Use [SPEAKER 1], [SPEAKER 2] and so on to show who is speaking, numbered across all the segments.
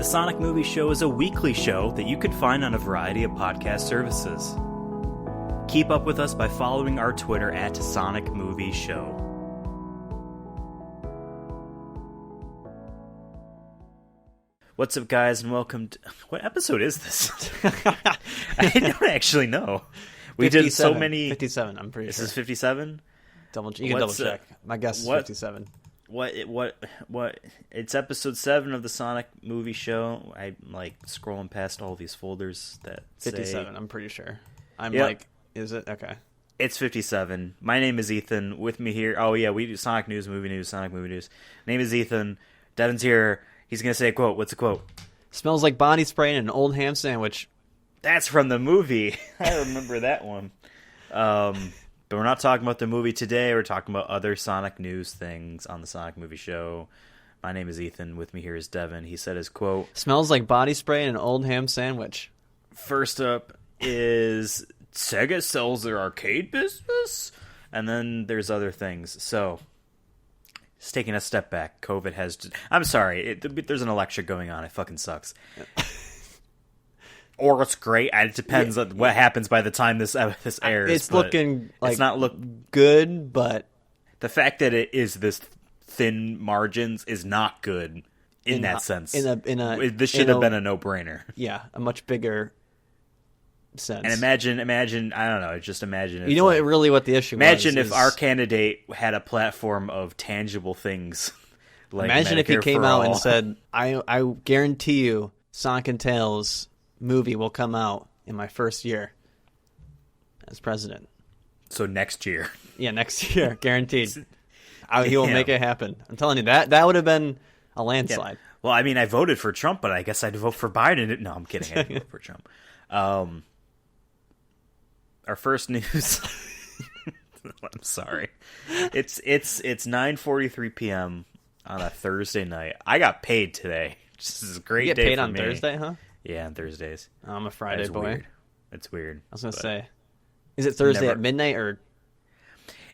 [SPEAKER 1] Sonic Movie Show is a weekly show that you can find on a variety of podcast services. Keep up with us by following our Twitter at Sonic Movie Show. What's up, guys, and welcome to... What episode is this? I don't actually know. We did so many...
[SPEAKER 2] 57, I'm pretty sure.
[SPEAKER 1] This is 57?
[SPEAKER 2] You can double check. My guess is 57.
[SPEAKER 1] What? It's episode 7 of the Sonic Movie Show. I'm, scrolling past all these folders that
[SPEAKER 2] 57, I'm pretty sure. Is it? Okay.
[SPEAKER 1] It's 57. My name is Ethan. With me here... Oh, yeah, we do Sonic News, Movie News, Sonic Movie News. Name is Ethan. Devin's here. He's going to say a quote. What's a quote?
[SPEAKER 2] Smells like body spray and an old ham sandwich.
[SPEAKER 1] That's from the movie. I remember that one. But we're not talking about the movie today. We're talking about other Sonic news things on the Sonic Movie Show. My name is Ethan. With me here is Devin. He said his quote.
[SPEAKER 2] Smells like body spray and an old ham sandwich.
[SPEAKER 1] First up is Sega sells their arcade business? And then there's other things. So... Just taking a step back, COVID has... I'm sorry, there's an election going on. It fucking sucks. Or it's great. It depends on what happens by the time this airs.
[SPEAKER 2] It's looking like...
[SPEAKER 1] It's not
[SPEAKER 2] good, but...
[SPEAKER 1] The fact that it is this thin margins is not good in that sense. This should have been a no-brainer.
[SPEAKER 2] Yeah, a much bigger... sense.
[SPEAKER 1] And imagine, I don't know, just imagine.
[SPEAKER 2] You know what the issue
[SPEAKER 1] imagine if our candidate had a platform of tangible things. Like
[SPEAKER 2] imagine
[SPEAKER 1] Medicare
[SPEAKER 2] if he came
[SPEAKER 1] for
[SPEAKER 2] out
[SPEAKER 1] all.
[SPEAKER 2] and said, I guarantee you Sonic and Tails movie will come out in my first year as president.
[SPEAKER 1] So next year.
[SPEAKER 2] Yeah, next year, guaranteed. He will make it happen. I'm telling you, that would have been a landslide.
[SPEAKER 1] Yeah. Well, I mean, I voted for Trump, but I guess I'd vote for Biden. No, I'm kidding. I didn't vote for Trump. Our first news. I'm sorry. It's 9:43 p.m. on a Thursday night. I got paid today. This is a great day.
[SPEAKER 2] You get paid on
[SPEAKER 1] me.
[SPEAKER 2] Thursday, huh?
[SPEAKER 1] Yeah, on Thursdays.
[SPEAKER 2] I'm a Friday boy.
[SPEAKER 1] Weird. It's weird.
[SPEAKER 2] I was gonna say, is it Thursday at midnight or?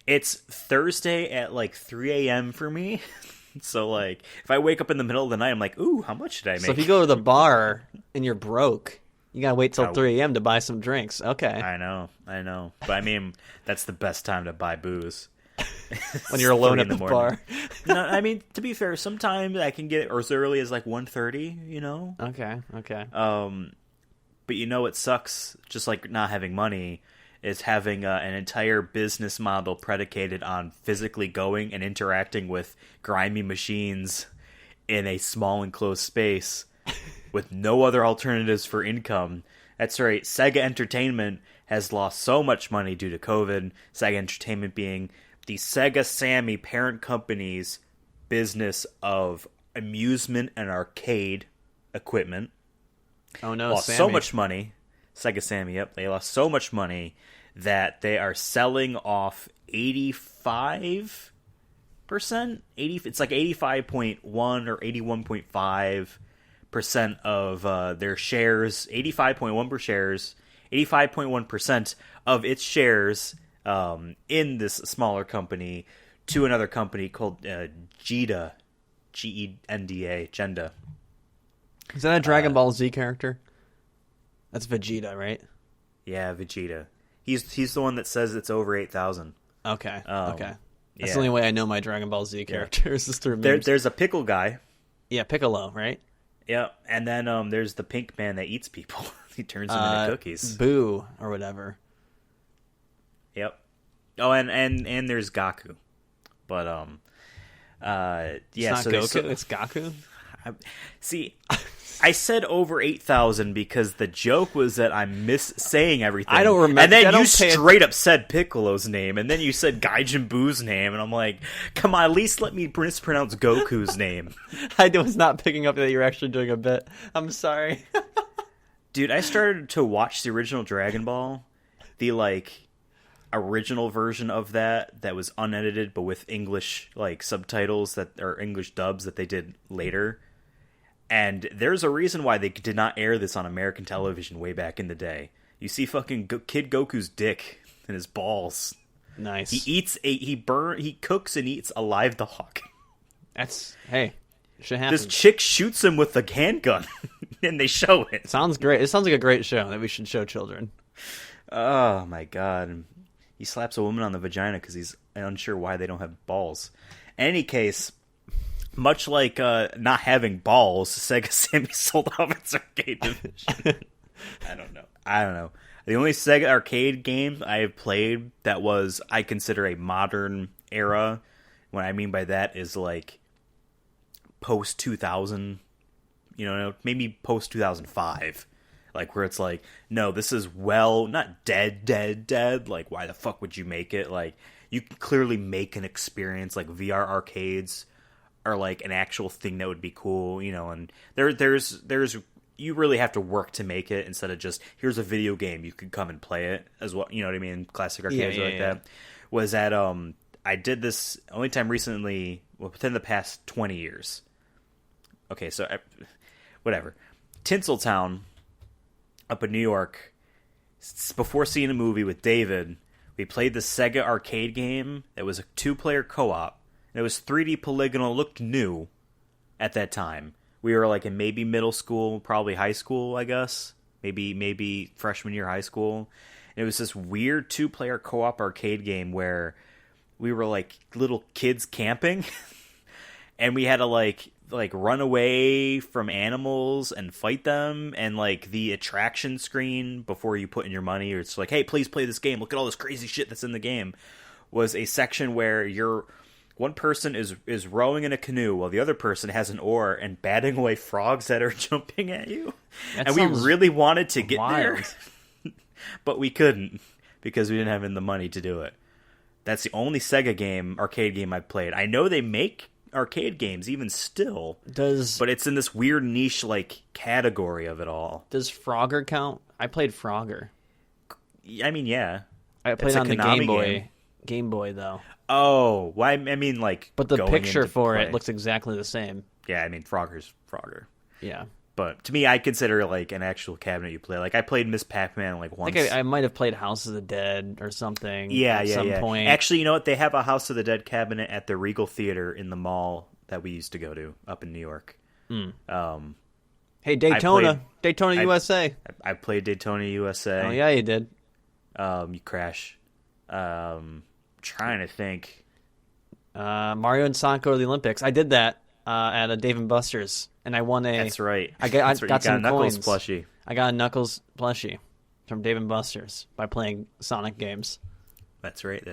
[SPEAKER 1] It's Thursday at 3 a.m. for me. So if I wake up in the middle of the night, I'm like, ooh, how much did I make?
[SPEAKER 2] So if you go to the bar and you're broke. You gotta wait till 3 a.m. to buy some drinks. Okay.
[SPEAKER 1] I know. But I mean, that's the best time to buy booze.
[SPEAKER 2] When you're alone at the bar.
[SPEAKER 1] No, I mean, to be fair, sometimes I can get it as early as 1:30, you know?
[SPEAKER 2] Okay.
[SPEAKER 1] But you know what sucks, just like not having money, is having an entire business model predicated on physically going and interacting with grimy machines in a small enclosed space. With no other alternatives for income. That's right, Sega Entertainment has lost so much money due to COVID. Sega Entertainment being the Sega Sammy parent company's business of amusement and arcade equipment.
[SPEAKER 2] Oh no,
[SPEAKER 1] lost
[SPEAKER 2] Sammy.
[SPEAKER 1] So much money. Sega Sammy, yep. They lost so much money that they are selling off 85%? It's like 85.1 or 81.5%. Of their shares, 85.1% of its shares in this smaller company to another company called Genda, Genda.
[SPEAKER 2] Is that a Dragon Ball Z character? That's Vegeta, right?
[SPEAKER 1] Yeah, Vegeta. He's the one that says it's over 8,000.
[SPEAKER 2] Okay. That's
[SPEAKER 1] yeah.
[SPEAKER 2] the only way I know my Dragon Ball Z characters is through memes.
[SPEAKER 1] There's a pickle guy.
[SPEAKER 2] Yeah, Piccolo, right?
[SPEAKER 1] Yeah, and then there's the pink man that eats people. He turns them into cookies.
[SPEAKER 2] Boo, or whatever.
[SPEAKER 1] Yep. Oh, and there's Gaku. But, yeah.
[SPEAKER 2] It's not Goku, it's Gaku?
[SPEAKER 1] See, I said over 8,000 because the joke was that I'm saying everything.
[SPEAKER 2] I don't remember.
[SPEAKER 1] And then you straight up said Piccolo's name, and then you said Gaijin Boo's name, and I'm like, come on, at least let me mispronounce Goku's name.
[SPEAKER 2] I was not picking up that you were actually doing a bit. I'm sorry.
[SPEAKER 1] Dude, I started to watch the original Dragon Ball, the, original version of that was unedited, but with English, subtitles or English dubs that they did later. And there's a reason why they did not air this on American television way back in the day. You see fucking Kid Goku's dick and his balls.
[SPEAKER 2] Nice.
[SPEAKER 1] He cooks and eats a live dog.
[SPEAKER 2] Hey, Should happen.
[SPEAKER 1] This chick shoots him with a handgun, and they show it.
[SPEAKER 2] Sounds great. It sounds like a great show that we should show children.
[SPEAKER 1] Oh my god. He slaps a woman on the vagina because he's unsure why they don't have balls. In any case, much like not having balls, Sega Sammy sold off its arcade division. I don't know. The only Sega arcade game I have played that was, I consider, a modern era. What I mean by that is like post 2000, maybe post 2005. Like, where it's like, no, this is not dead. Like, why the fuck would you make it? Like, you can clearly make an experience. Like, VR arcades are like an actual thing that would be cool, and there's you really have to work to make it instead of just, here's a video game, you could come and play it as well. You know what I mean? Classic arcades that. Was that I did this only time recently, within the past 20 years. Okay, so whatever. Tinseltown up in New York, before seeing a movie with David, we played the Sega arcade game. It was a 2-player co-op. It was 3D polygonal, looked new at that time. We were like in maybe middle school, probably high school, I guess. Maybe freshman year high school. And it was this weird 2-player co-op arcade game where we were like little kids camping. And we had to like run away from animals and fight them, and like the attraction screen before you put in your money, or it's like, hey, please play this game, look at all this crazy shit that's in the game, was a section where one person is rowing in a canoe while the other person has an oar and batting away frogs that are jumping at you. And we really wanted to get there, but we couldn't because we didn't have the money to do it. That's the only Sega arcade game I've played. I know they make arcade games even still, but it's in this weird niche like category of it all.
[SPEAKER 2] Does Frogger count? I played Frogger.
[SPEAKER 1] I mean, yeah,
[SPEAKER 2] I played on the Game Boy. Game Boy though.
[SPEAKER 1] Oh, well, I mean, like,
[SPEAKER 2] but the picture for it looks exactly the same.
[SPEAKER 1] Yeah, I mean, Frogger's Frogger.
[SPEAKER 2] Yeah,
[SPEAKER 1] but to me, I consider like an actual cabinet you play. Like, I played Miss Pac-Man like once.
[SPEAKER 2] I think I might have played House of the Dead or something.
[SPEAKER 1] At some
[SPEAKER 2] point.
[SPEAKER 1] Actually, you know what? They have a House of the Dead cabinet at the Regal Theater in the mall that we used to go to up in New York.
[SPEAKER 2] Hey, Daytona, USA.
[SPEAKER 1] I played Daytona USA.
[SPEAKER 2] Oh yeah, you did.
[SPEAKER 1] You crash. Trying to think.
[SPEAKER 2] Mario and Sonic go to the Olympics. I did that at a Dave and Buster's, and I won a.
[SPEAKER 1] That's right.
[SPEAKER 2] I got some
[SPEAKER 1] Knuckles
[SPEAKER 2] coins.
[SPEAKER 1] plushie.
[SPEAKER 2] I got a Knuckles plushie from Dave and Buster's by playing Sonic games.
[SPEAKER 1] That's right.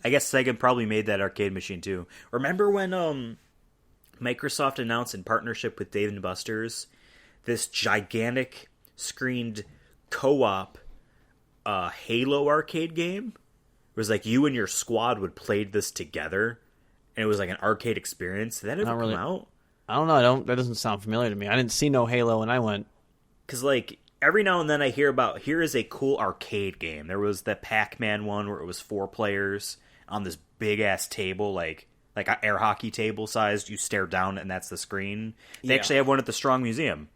[SPEAKER 1] I guess Sega probably made that arcade machine too. Remember when Microsoft announced in partnership with Dave and Buster's this gigantic screened co-op Halo arcade game? It was like you and your squad would play this together, and it was like an arcade experience. Did that ever come out?
[SPEAKER 2] I don't know. That doesn't sound familiar to me. I didn't see no Halo when I went.
[SPEAKER 1] Because like every now and then I hear about, here is a cool arcade game. There was the Pac-Man one where it was 4 players on this big ass table, like an air hockey table sized. You stare down and that's the screen. They actually have one at the Strong Museum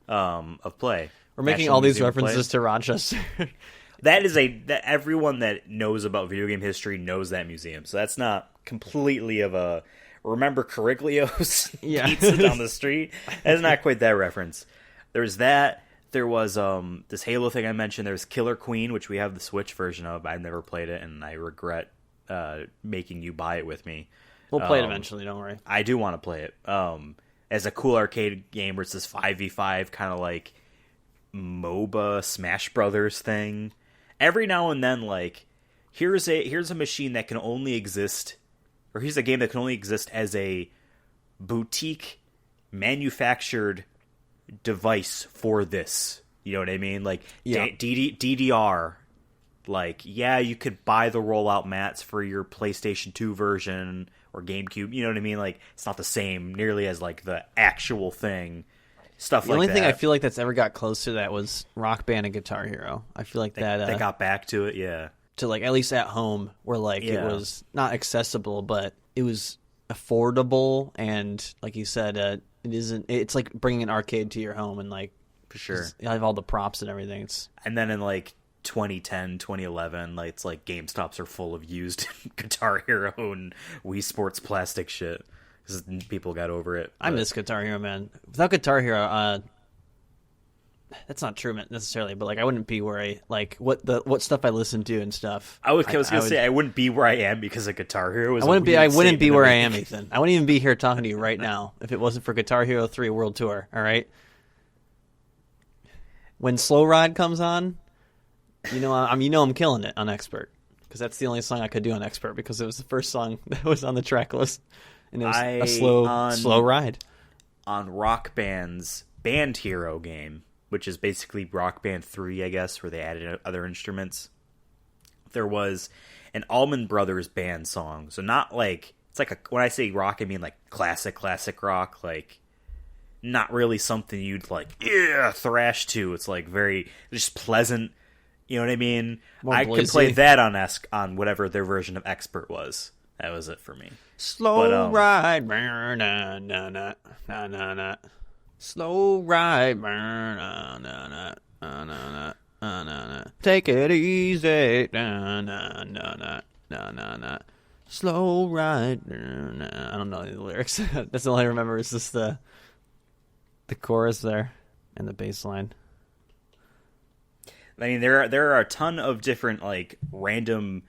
[SPEAKER 1] of Play.
[SPEAKER 2] We're making all these references to Rochester.
[SPEAKER 1] That is that everyone that knows about video game history knows that museum. So that's not completely of a remember Cariglio's pizza down the street. That's not quite that reference. There's that. There was this Halo thing I mentioned. There's Killer Queen, which we have the Switch version of. I've never played it, and I regret making you buy it with me.
[SPEAKER 2] We'll play it eventually. Don't worry.
[SPEAKER 1] I do want to play it as a cool arcade game where it's this 5v5 kind of like MOBA Smash Brothers thing. Every now and then, like, here's a machine that can only exist, or here's a game that can only exist as a boutique manufactured device for this. You know what I mean? Like, DDR. Like, yeah, you could buy the rollout mats for your PlayStation 2 version or GameCube. You know what I mean? Like, it's not the same nearly as, like, the actual thing. Stuff like that.
[SPEAKER 2] The only thing I feel like that's ever got close to that was Rock Band and Guitar Hero. I feel like
[SPEAKER 1] they got back to it, yeah.
[SPEAKER 2] To like at least at home, where like it was not accessible, but it was affordable, and like you said, it isn't. It's like bringing an arcade to your home, and like
[SPEAKER 1] for sure,
[SPEAKER 2] you have all the props and everything.
[SPEAKER 1] And then in like 2010, 2011, like, it's like GameStops are full of used Guitar Hero and Wii Sports plastic shit. because people got over it.
[SPEAKER 2] I miss Guitar Hero, man. Without Guitar Hero, that's not true necessarily, but like I wouldn't be where I like what stuff I listen to and stuff.
[SPEAKER 1] I was gonna say I wouldn't be where I am because of Guitar Hero.
[SPEAKER 2] I wouldn't be where I am, Ethan. I wouldn't even be here talking to you right now if it wasn't for Guitar Hero 3 World Tour. All right. When Slow Ride comes on, I'm killing it on Expert because that's the only song I could do on Expert because it was the first song that was on the track list, and it was a slow ride
[SPEAKER 1] on Rock Band's Band Hero game, which is basically Rock Band 3, I guess, where they added other instruments. There was an Allman Brothers band song. So not like, it's like when I say rock, I mean like classic rock, like not really something you'd like, thrash to. It's like very, just pleasant, you know what I mean? I could play that on whatever their version of Expert was. That was it for me.
[SPEAKER 2] Slow ride, na na na na na na. Slow ride, na na na na na na na. Take it easy, na na na na na na. Slow ride, na. I don't know the lyrics. That's all I remember. Is just the chorus there and the bass line.
[SPEAKER 1] I mean, there are a ton of different like random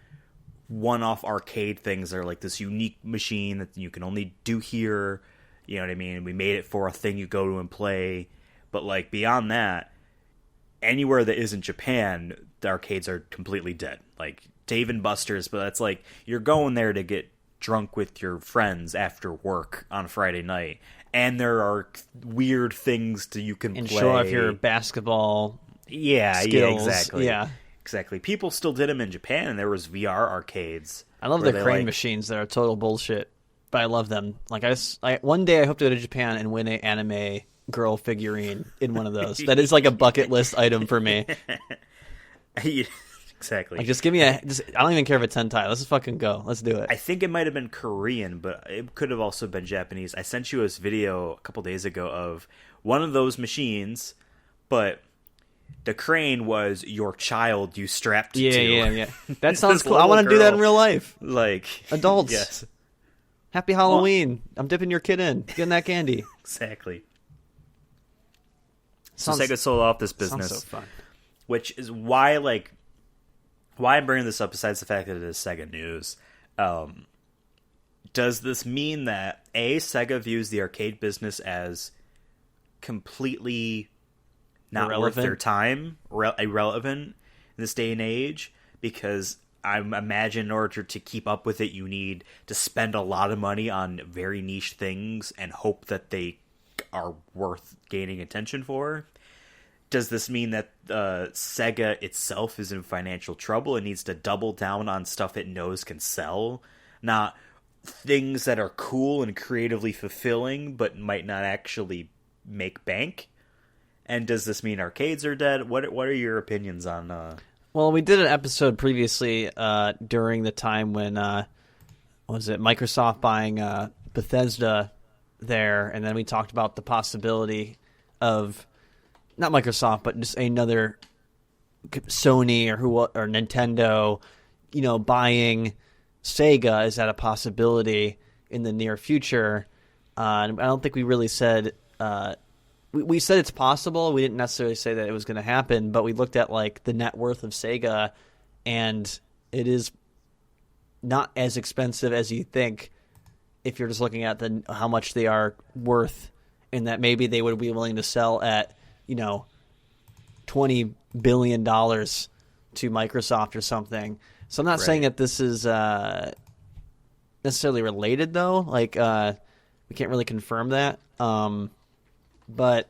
[SPEAKER 1] one-off arcade things that are like this unique machine that you can only do here. You know what I mean? We made it for a thing you go to and play. But, like, beyond that, anywhere that isn't Japan, the arcades are completely dead. Like, Dave & Buster's, but that's like, you're going there to get drunk with your friends after work on Friday night. And there are weird things that you can play.
[SPEAKER 2] And show off your basketball skills.
[SPEAKER 1] Yeah, exactly. Yeah. Exactly. People still did them in Japan, and there was VR arcades.
[SPEAKER 2] I love the crane machines that are total bullshit. But I love them. Like one day I hope to go to Japan and win an anime girl figurine in one of those. That is like a bucket list item for me.
[SPEAKER 1] Exactly.
[SPEAKER 2] Like just give me I don't even care if it's hentai. Let's just fucking go. Let's do it.
[SPEAKER 1] I think it might have been Korean, but it could have also been Japanese. I sent you this video a couple days ago of one of those machines, but the crane was your child you strapped to.
[SPEAKER 2] Yeah. That sounds cool. I want to do that in real life.
[SPEAKER 1] Like
[SPEAKER 2] adults.
[SPEAKER 1] Yes.
[SPEAKER 2] Happy Halloween. I'm dipping your kid in. Getting that candy.
[SPEAKER 1] Exactly. So Sega sold off this business.
[SPEAKER 2] Sounds so fun.
[SPEAKER 1] Which is why I'm bringing this up, besides the fact that it is Sega news. Does this mean that, A, Sega views the arcade business as completely not worth their time, irrelevant in this day and age? Because I imagine in order to keep up with it, you need to spend a lot of money on very niche things and hope that they are worth gaining attention for. Does this mean that Sega itself is in financial trouble and needs to double down on stuff it knows can sell, not things that are cool and creatively fulfilling but might not actually make bank? And does this mean arcades are dead? What are your opinions on...
[SPEAKER 2] Well, we did an episode previously during the time when, Microsoft buying Bethesda there, and then we talked about the possibility of, not Microsoft, but just another Sony or Nintendo, buying Sega. Is that a possibility in the near future? And I don't think we really said... We said it's possible. We didn't necessarily say that it was going to happen, but we looked at like the net worth of Sega, and it is not as expensive as you think if you're just looking at how much they are worth, and that maybe they would be willing to sell at $20 billion to Microsoft or something. So I'm not saying that this is necessarily related, though. Like we can't really confirm that. But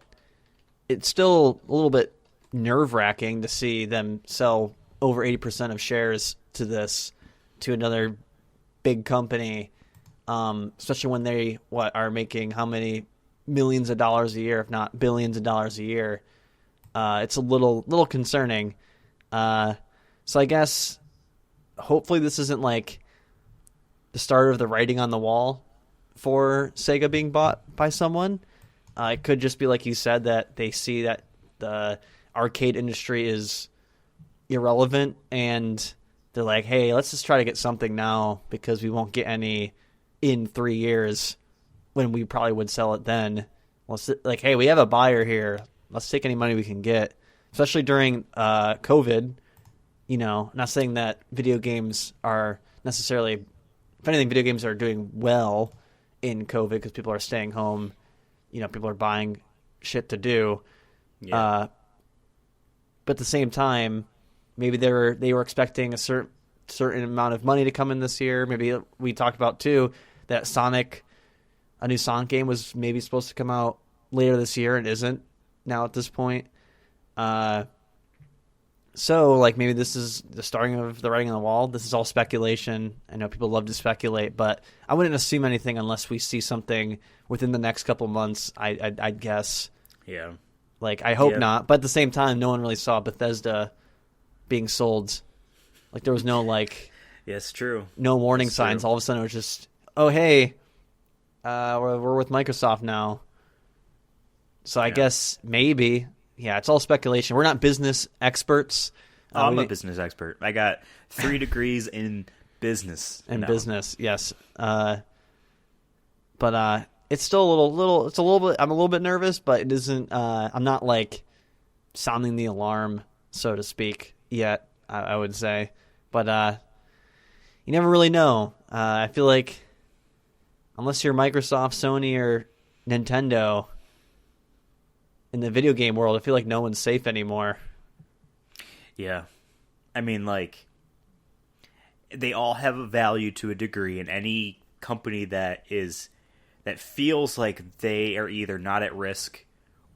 [SPEAKER 2] it's still a little bit nerve-wracking to see them sell over 80% of shares to another big company, especially when they are making how many millions of dollars a year, if not billions of dollars a year. It's a little concerning. So I guess hopefully this isn't like the start of the writing on the wall for Sega being bought by someone. It could just be like you said, that they see that the arcade industry is irrelevant and they're like, hey, let's just try to get something now because we won't get any in 3 years. when we probably would sell it then. Like, hey, we have a buyer here. Let's take any money we can get, especially during COVID. Not saying that video games are necessarily, if anything, video games are doing well in COVID because people are staying home. People are buying shit to do.
[SPEAKER 1] Yeah.
[SPEAKER 2] But at the same time, maybe they were expecting a certain amount of money to come in this year. Maybe we talked about too that a new Sonic game was maybe supposed to come out later this year and isn't now at this point. So like maybe this is the starting of the writing on the wall. This is all speculation. I know people love to speculate, but I wouldn't assume anything unless we see something within the next couple months. I'd guess.
[SPEAKER 1] Yeah.
[SPEAKER 2] Like I hope not, but at the same time, no one really saw Bethesda being sold. Like there was no
[SPEAKER 1] Yes, true.
[SPEAKER 2] No warning signs. All of a sudden, it was just, oh hey, we're with Microsoft now. So I guess maybe, it's all speculation. We're not business experts.
[SPEAKER 1] I'm a business expert. I got 3 degrees in business.
[SPEAKER 2] Business, yes. But it's still it's a little bit. I'm a little bit nervous, but it isn't. I'm not sounding the alarm, so to speak, yet. I would say, but you never really know. I feel like unless you're Microsoft, Sony, or Nintendo in the video game world, I feel like no one's safe anymore.
[SPEAKER 1] Yeah, I mean, they all have a value to a degree, and any company that feels like they are either not at risk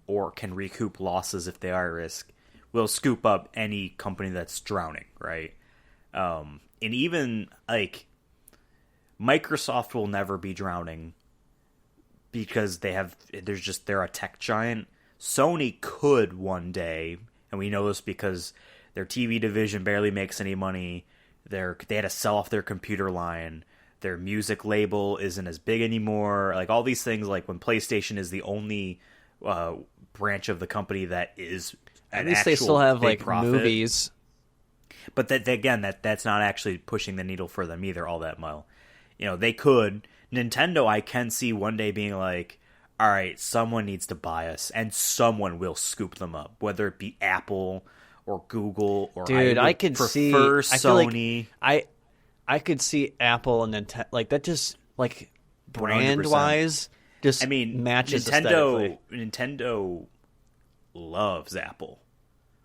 [SPEAKER 1] or can recoup losses if they are at risk will scoop up any company that's drowning, right? And even Microsoft will never be drowning because they're a tech giant. Sony could one day, and we know this because their TV division barely makes any money. They had to sell off their computer line. Their music label isn't as big anymore. All these things, when PlayStation is the only branch of the company that is
[SPEAKER 2] at least they still have
[SPEAKER 1] profit.
[SPEAKER 2] Movies.
[SPEAKER 1] But that's not actually pushing the needle for them either all that well. They could. Nintendo, I can see one day being like, all right, someone needs to buy us, and someone will scoop them up, whether it be Apple or Google or
[SPEAKER 2] I could see
[SPEAKER 1] Sony.
[SPEAKER 2] I could see Apple and Nintendo that just brand wise just matches aesthetically.
[SPEAKER 1] Nintendo loves Apple.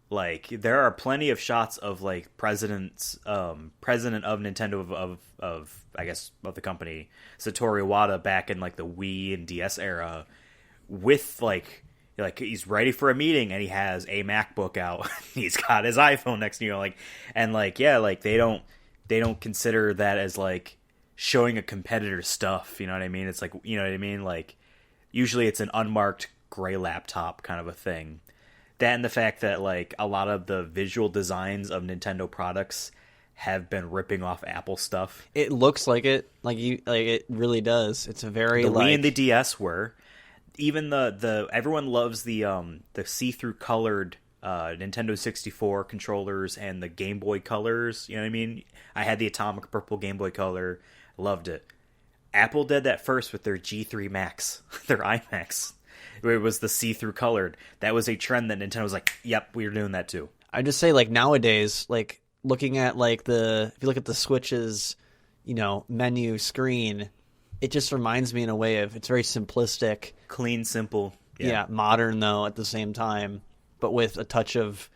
[SPEAKER 1] There are plenty of shots of president of Nintendo of I guess of the company, Satoru Iwata, back in the Wii and DS era, with he's ready for a meeting and he has a MacBook out. He's got his iPhone next to you, they don't consider that as showing a competitor's stuff. You know what I mean? It's you know what I mean? Usually it's an unmarked gray laptop kind of a thing. That and the fact that a lot of the visual designs of Nintendo products have been ripping off Apple stuff.
[SPEAKER 2] It looks like it. It really does. It's a very
[SPEAKER 1] the Wii and the DS were. Even the everyone loves the see-through colored Nintendo 64 controllers and the Game Boy colors. You know what I mean? I had the atomic purple Game Boy color. Loved it. Apple did that first with their G3 Max, their iMacs. Where it was the see-through colored. That was a trend that Nintendo was like, yep, we're doing that too.
[SPEAKER 2] I just say nowadays, looking at if you look at the Switch's, menu screen, it just reminds me in a way of, it's very simplistic.
[SPEAKER 1] Clean, simple.
[SPEAKER 2] Yeah, modern though at the same time, but with a touch of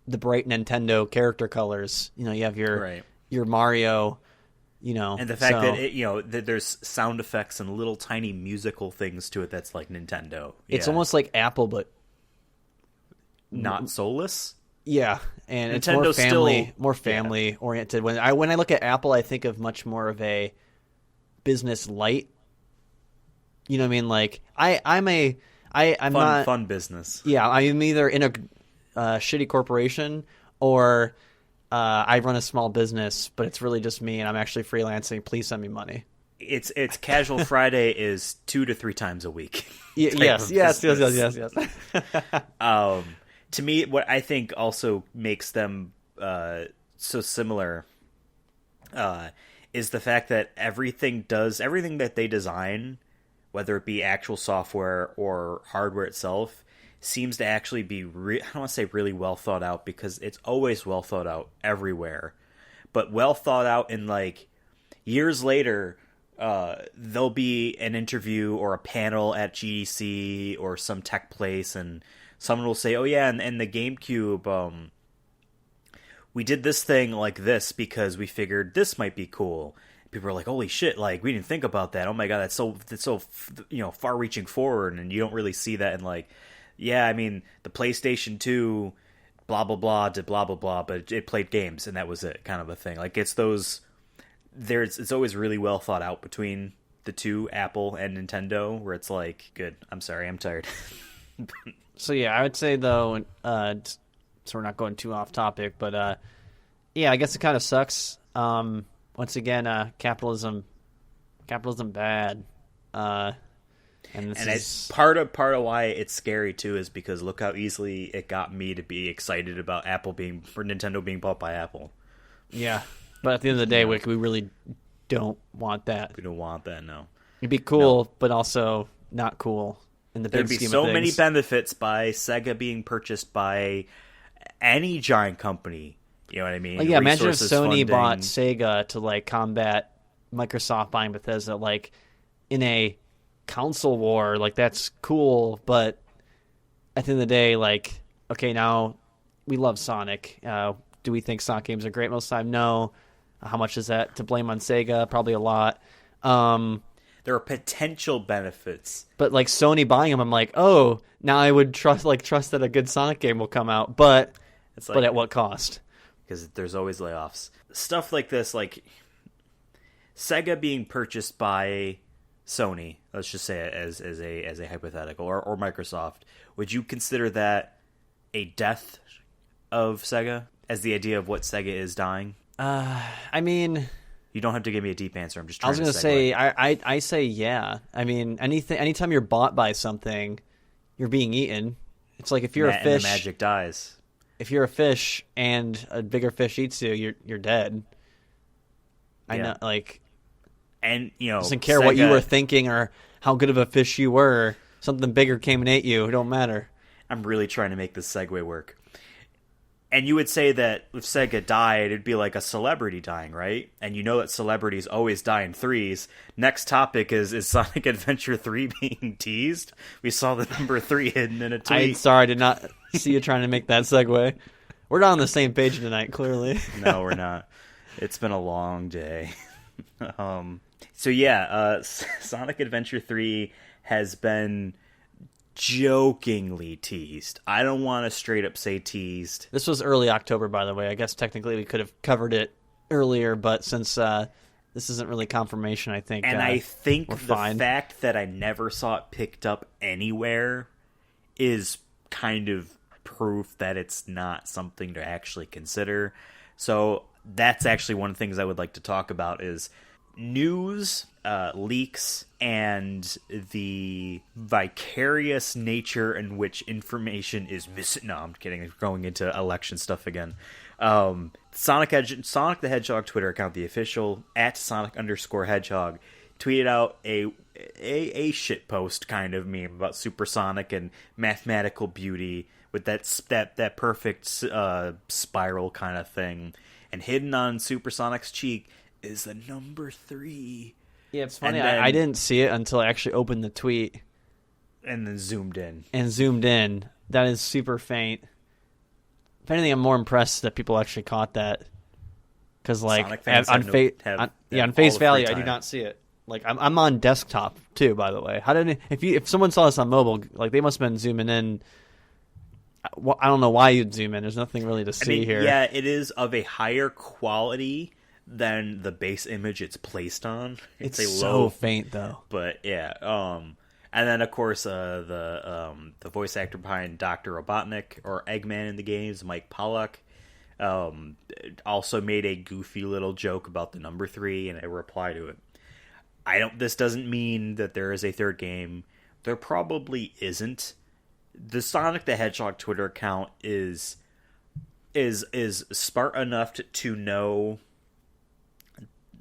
[SPEAKER 2] the bright Nintendo character colors. You have your Mario,
[SPEAKER 1] and the fact that that there's sound effects and little tiny musical things to it that's like Nintendo.
[SPEAKER 2] It's almost like Apple, but
[SPEAKER 1] not soulless.
[SPEAKER 2] Yeah, and
[SPEAKER 1] Nintendo's
[SPEAKER 2] it's more family oriented. When I look at Apple, I think of much more of a business light. You know what I mean? I'm not
[SPEAKER 1] fun business.
[SPEAKER 2] Yeah, I'm either in a shitty corporation or I run a small business, but it's really just me and I'm actually freelancing. Please send me money.
[SPEAKER 1] It's Casual Friday is 2 to 3 times a week.
[SPEAKER 2] Yes.
[SPEAKER 1] To me, what I think also makes them so similar is the fact that everything that they design, whether it be actual software or hardware itself, seems to actually be, I don't want to say really well thought out, because it's always well thought out everywhere, but well thought out in like years later, there'll be an interview or a panel at GDC or some tech place, and someone will say, "Oh yeah, and the GameCube, we did this thing like this because we figured this might be cool." People are like, "Holy shit! Like we didn't think about that. Oh my god, that's so far-reaching forward." And you don't really see that in like, yeah, I mean the PlayStation 2, blah blah blah, did blah blah blah, but it played games and that was it, kind of a thing. Like it's those. It's always really well thought out between the two, Apple and Nintendo, where it's like, good. I'm sorry, I'm tired.
[SPEAKER 2] So yeah, I would say though, so we're not going too off topic, but yeah, I guess it kind of sucks. Once again, capitalism bad, and
[SPEAKER 1] it's part of why it's scary too, is because look how easily it got me to be excited about Nintendo being bought by Apple.
[SPEAKER 2] Yeah. But at the end of the day, we really don't want that.
[SPEAKER 1] We don't want that, no.
[SPEAKER 2] It'd be cool, but also not cool in the big scheme of things.
[SPEAKER 1] There'd be so many benefits by Sega being purchased by any giant company. You know what I mean?
[SPEAKER 2] Like, yeah, imagine if Sony bought Sega to like combat Microsoft buying Bethesda, like in a console war. Like that's cool, but at the end of the day, like, okay, now we love Sonic. Do we think Sonic games are great most of the time? No. How much is that to blame on Sega? Probably a lot.
[SPEAKER 1] There are potential benefits,
[SPEAKER 2] but like Sony buying them, I'm like, oh, now I would trust that a good Sonic game will come out, but at what cost?
[SPEAKER 1] Because there's always layoffs. Stuff like this, like Sega being purchased by Sony. Let's just say it as a hypothetical, or Microsoft. Would you consider that a death of Sega, as the idea of what Sega is dying?
[SPEAKER 2] I mean,
[SPEAKER 1] you don't have to give me a deep answer. I'm just trying to
[SPEAKER 2] I was going to say, I say yeah. I mean, anytime you're bought by something, you're being eaten. It's like if you're a fish,
[SPEAKER 1] and the magic dies.
[SPEAKER 2] If you're a fish and a bigger fish eats you, you're dead. Yeah. I know, like,
[SPEAKER 1] and
[SPEAKER 2] doesn't care what you were thinking or how good of a fish you were. Something bigger came and ate you. It don't matter.
[SPEAKER 1] I'm really trying to make this segue work. And you would say that if Sega died, it'd be like a celebrity dying, right? And you know that celebrities always die in threes. Next topic is Sonic Adventure 3 being teased. We saw the number 3 hidden in a tweet.
[SPEAKER 2] I'm sorry, I did not see you trying to make that segue. We're not on the same page tonight, clearly.
[SPEAKER 1] No, we're not. It's been a long day. So yeah, Sonic Adventure 3 has been jokingly teased. I don't want to straight up say teased.
[SPEAKER 2] This was early October, by the way. I guess technically we could have covered it earlier, but since this isn't really confirmation, I think
[SPEAKER 1] I think
[SPEAKER 2] the
[SPEAKER 1] fact that I never saw it picked up anywhere is kind of proof that it's not something to actually consider. So that's actually one of the things I would like to talk about is news, leaks, and the vicarious nature in which information is missing. No, I'm kidding. Going into election stuff again. Sonic the Hedgehog Twitter account, the official @Sonic_Hedgehog, tweeted out a shit post kind of meme about Supersonic and mathematical beauty with that perfect spiral kind of thing, and hidden on Supersonic's cheek is the number 3.
[SPEAKER 2] Yeah, it's funny. I didn't see it until I actually opened the tweet.
[SPEAKER 1] And then zoomed in.
[SPEAKER 2] That is super faint. If anything, I'm more impressed that people actually caught that. Because, like, on face value, I do not see it. Like, I'm on desktop, too, by the way. If someone saw this on mobile, like, they must have been zooming in. I don't know why you'd zoom in. There's nothing really to see here.
[SPEAKER 1] Yeah, it is of a higher quality than the base image it's placed on.
[SPEAKER 2] It's so faint though.
[SPEAKER 1] But yeah, and then of course the voice actor behind Dr. Robotnik or Eggman in the games, Mike Pollock, also made a goofy little joke about the number 3 and a reply to it. This doesn't mean that there is a third game. There probably isn't. The Sonic the Hedgehog Twitter account is smart enough to know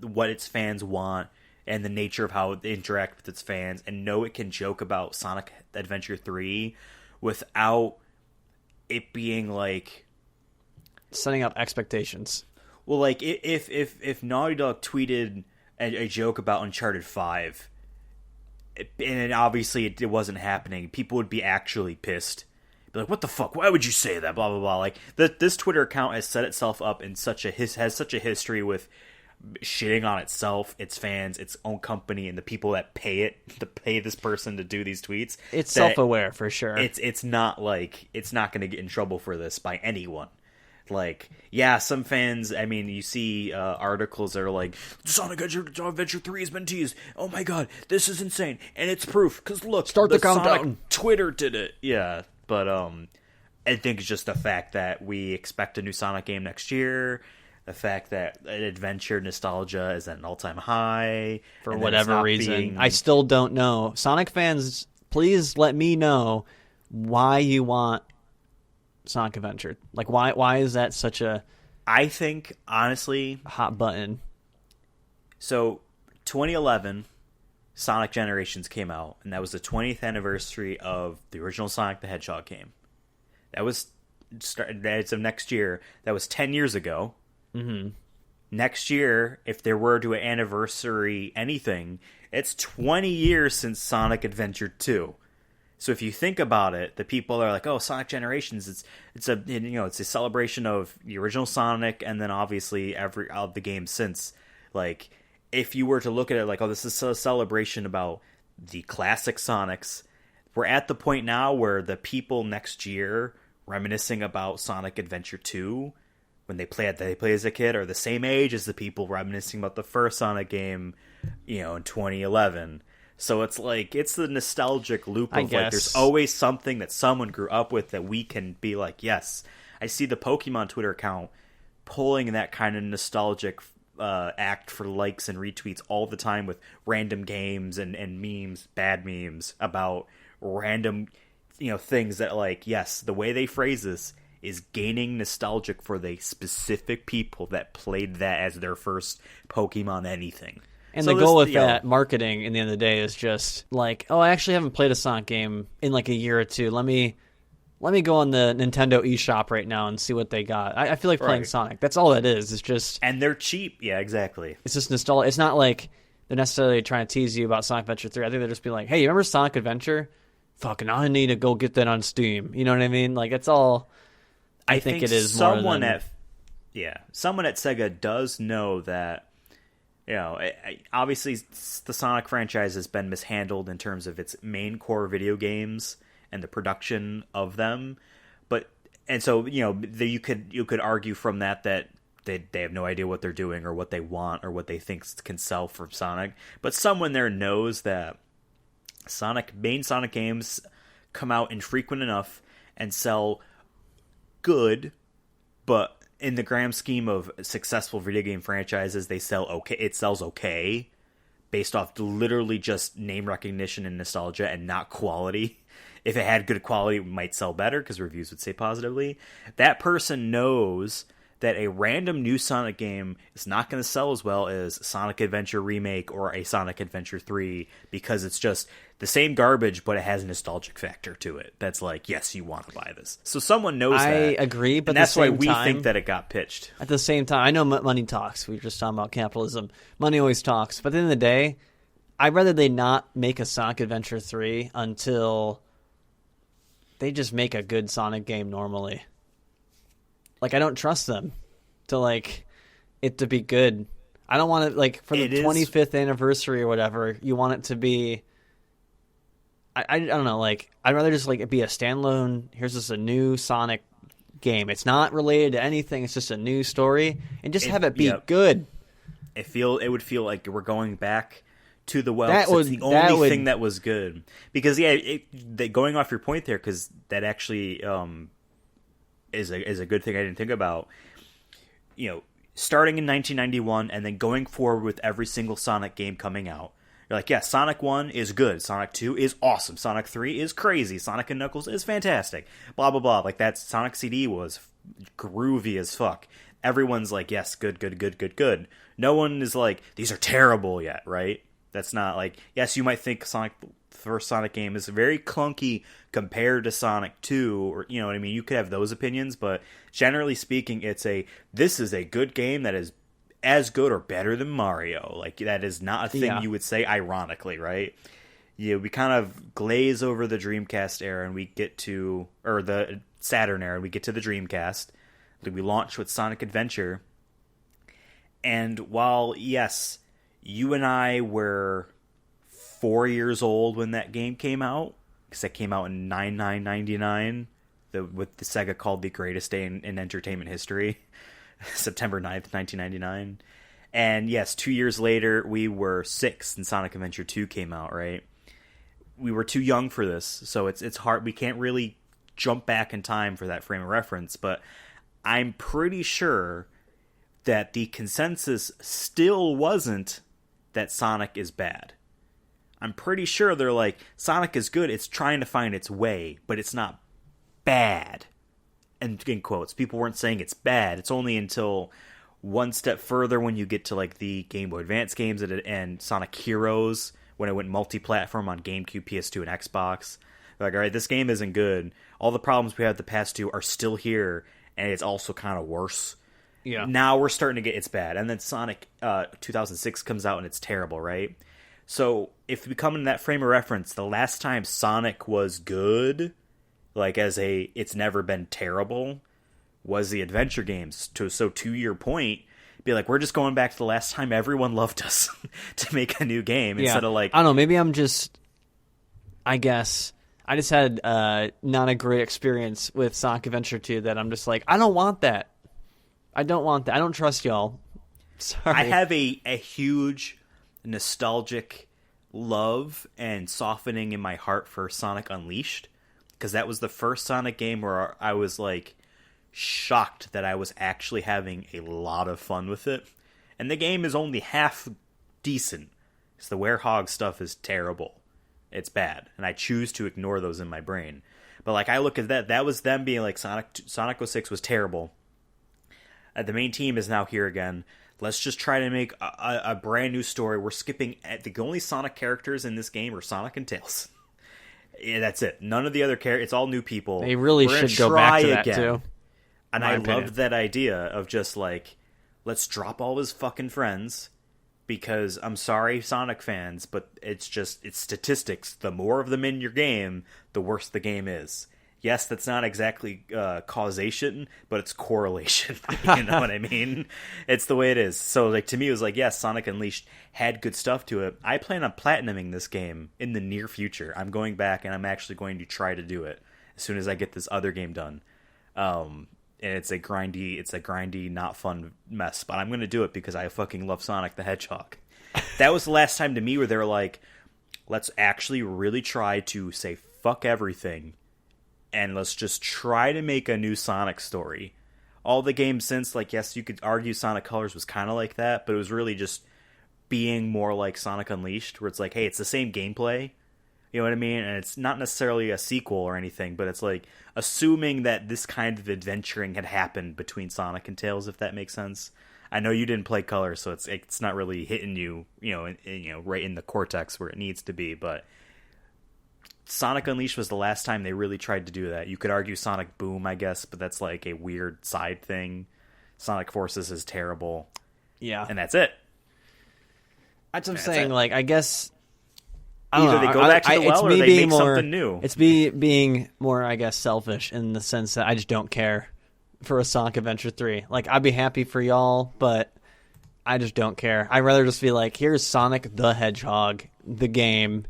[SPEAKER 1] what its fans want and the nature of how it interacts with its fans, and know it can joke about Sonic Adventure 3 without it being like
[SPEAKER 2] setting up expectations.
[SPEAKER 1] Well, like if Naughty Dog tweeted a joke about Uncharted 5, and obviously it wasn't happening, people would be actually pissed. Be like, "What the fuck? Why would you say that?" Blah blah blah. Like this Twitter account has set itself up in has such a history with shitting on itself, its fans, its own company, and the people that pay this person to do these tweets.
[SPEAKER 2] It's self-aware for sure.
[SPEAKER 1] It's not like it's not going to get in trouble for this by anyone. Like, yeah, some fans, I mean, you see articles that are like, Sonic Adventure 3 has been teased. Oh my god, this is insane. And it's proof, because look,
[SPEAKER 2] start the countdown.
[SPEAKER 1] Sonic Twitter did it. Yeah, but I think it's just the fact that we expect a new Sonic game next year, the fact that adventure nostalgia is at an all-time high.
[SPEAKER 2] For whatever reason. I still don't know. Sonic fans, please let me know why you want Sonic Adventure. Like, why is that such a...
[SPEAKER 1] I think, honestly...
[SPEAKER 2] hot button.
[SPEAKER 1] So, 2011, Sonic Generations came out, and that was the 20th anniversary of the original Sonic the Hedgehog game. That was... as of next year, that was 10 years ago.
[SPEAKER 2] Mm-hmm.
[SPEAKER 1] Next year, if there were to anniversary anything, it's 20 years since Sonic Adventure 2. So if you think about it, the people are like, "Oh, Sonic Generations, it's a celebration of the original Sonic, and then obviously every of the games since." Like, if you were to look at it like, "Oh, this is a celebration about the classic Sonics," we're at the point now where the people next year reminiscing about Sonic Adventure 2 when they play as a kid are the same age as the people reminiscing about the first Sonic game, in 2011. So it's like, it's the nostalgic loop of like, there's always something that someone grew up with that we can be like, yes. I see the Pokemon Twitter account pulling that kind of nostalgic act for likes and retweets all the time with random games and memes, bad memes about random, things that like, yes, the way they phrase this is gaining nostalgic for the specific people that played that as their first Pokemon anything.
[SPEAKER 2] And so the goal with that marketing, in the end of the day, is just like, oh, I actually haven't played a Sonic game in like a year or two. Let me go on the Nintendo eShop right now and see what they got. I feel like playing Sonic. That's all it is. It's just...
[SPEAKER 1] And they're cheap. Yeah, exactly.
[SPEAKER 2] It's just nostalgia. It's not like they're necessarily trying to tease you about Sonic Adventure 3. I think they're just being like, hey, you remember Sonic Adventure? Fucking, I need to go get that on Steam. You know what I mean? Like, it's all... I think it is
[SPEAKER 1] someone more than... someone at Sega does know that, obviously the Sonic franchise has been mishandled in terms of its main core video games and the production of them, so you could argue from that they have no idea what they're doing or what they want or what they think can sell from Sonic. But someone there knows that main Sonic games come out infrequent enough and sell good, but in the grand scheme of successful video game franchises, they sell okay. It sells okay, based off literally just name recognition and nostalgia, and not quality. If it had good quality, it might sell better because reviews would say positively. That person knows that a random new Sonic game is not going to sell as well as Sonic Adventure Remake or a Sonic Adventure 3, because it's just the same garbage, but it has a nostalgic factor to it. That's like, yes, you want to buy this. So someone knows that.
[SPEAKER 2] I agree, but
[SPEAKER 1] and that's why we think that it got pitched.
[SPEAKER 2] At the same time, I know money talks. We were just talking about capitalism. Money always talks. But at the end of the day, I'd rather they not make a Sonic Adventure 3 until they just make a good Sonic game normally. Like, I don't trust them to, like, it to be good. I don't want it, like, for the 25th anniversary or whatever, you want it to be... I don't know, like, I'd rather just, like, it be a standalone, here's just a new Sonic game. It's not related to anything, it's just a new story, and just have it be good.
[SPEAKER 1] It would feel like we're going back to the well. It's the only thing that was good. Because, going off your point there, because that actually... is a good thing I didn't think about. Starting in 1991 and then going forward with every single Sonic game coming out. You're like, yeah, Sonic 1 is good. Sonic 2 is awesome. Sonic 3 is crazy. Sonic and Knuckles is fantastic. Blah, blah, blah. Like, that Sonic CD was groovy as fuck. Everyone's like, yes, good, good, good, good, good. No one is like, these are terrible yet, right? That's not like, yes, you might think Sonic, the first Sonic game is very clunky compared to Sonic 2, or you know what I mean. You could have those opinions, but generally speaking, this is a good game that is as good or better than Mario. Like, that is not a thing you would say ironically, right? Yeah, we kind of glaze over the Dreamcast era and we get to, or the Saturn era, and we get to the Dreamcast. We launch with Sonic Adventure. And while, yes, you and I were 4 years old when that game came out, because that came out in 9999, with the Sega called the greatest day in entertainment history, September 9th, 1999. And yes, 2 years later, we were 6 and Sonic Adventure 2 came out, right? We were too young for this, so it's hard. We can't really jump back in time for that frame of reference, but I'm pretty sure that the consensus still wasn't that Sonic is bad. I'm pretty sure they're like, Sonic is good, it's trying to find its way, but it's not bad. And in quotes, people weren't saying it's bad. It's only until one step further when you get to like the Game Boy Advance games and Sonic Heroes, when it went multi-platform on GameCube, PS2, and Xbox. They're like, all right, this game isn't good. All the problems we had the past two are still here, and it's also kind of worse.
[SPEAKER 2] Yeah.
[SPEAKER 1] Now we're starting to get it's bad. And then Sonic 2006 comes out, and it's terrible, right? So if we come in that frame of reference, the last time Sonic was good, like as it's never been terrible, was the adventure games. So to your point, be like, we're just going back to the last time everyone loved us to make a new game instead of like,
[SPEAKER 2] I don't know, maybe I guess I just had not a great experience with Sonic Adventure 2 that I'm just like, I don't want that. I don't trust y'all. Sorry.
[SPEAKER 1] I have a huge nostalgic love and softening in my heart for Sonic Unleashed, because that was the first Sonic game where I was like shocked that I was actually having a lot of fun with it. And the game is only half decent, because the Werehog stuff is terrible. It's bad, and I choose to ignore those in my brain. But like, I look at that was them being like, Sonic 06 was terrible. The main team is now here again. Let's just try to make a brand new story. We're skipping the only Sonic characters in this game are Sonic and Tails. Yeah, that's it. None of the other characters. It's all new people.
[SPEAKER 2] They really should go back to that too.
[SPEAKER 1] And I loved that idea of just like, let's drop all his fucking friends, because I'm sorry, Sonic fans, but it's statistics. The more of them in your game, the worse the game is. Yes, that's not exactly causation, but it's correlation. You know what I mean? It's the way it is. So, like, to me, it was like, yes, Sonic Unleashed had good stuff to it. I plan on platinuming this game in the near future. I'm going back, and I'm actually going to try to do it as soon as I get this other game done. And it's a grindy, not fun mess. But I'm going to do it because I fucking love Sonic the Hedgehog. That was the last time to me where they were like, let's actually really try to say fuck everything, and let's just try to make a new Sonic story. All the games since, like, yes, you could argue Sonic Colors was kind of like that, but it was really just being more like Sonic Unleashed, where it's like, hey, it's the same gameplay, you know what I mean? And it's not necessarily a sequel or anything, but it's like assuming that this kind of adventuring had happened between Sonic and Tails, if that makes sense. I know you didn't play Colors, so it's not really hitting you, right in the cortex where it needs to be, but Sonic Unleashed was the last time they really tried to do that. You could argue Sonic Boom, I guess, but that's like a weird side thing. Sonic Forces is terrible.
[SPEAKER 2] Yeah.
[SPEAKER 1] And that's it.
[SPEAKER 2] That's what I'm saying. Like, I guess, I don't
[SPEAKER 1] Either
[SPEAKER 2] know.
[SPEAKER 1] they go back to the well or they make something new.
[SPEAKER 2] It's me being more, I guess, selfish in the sense that I just don't care for a Sonic Adventure 3. Like, I'd be happy for y'all, but I just don't care. I'd rather just be like, here's Sonic the Hedgehog, the game.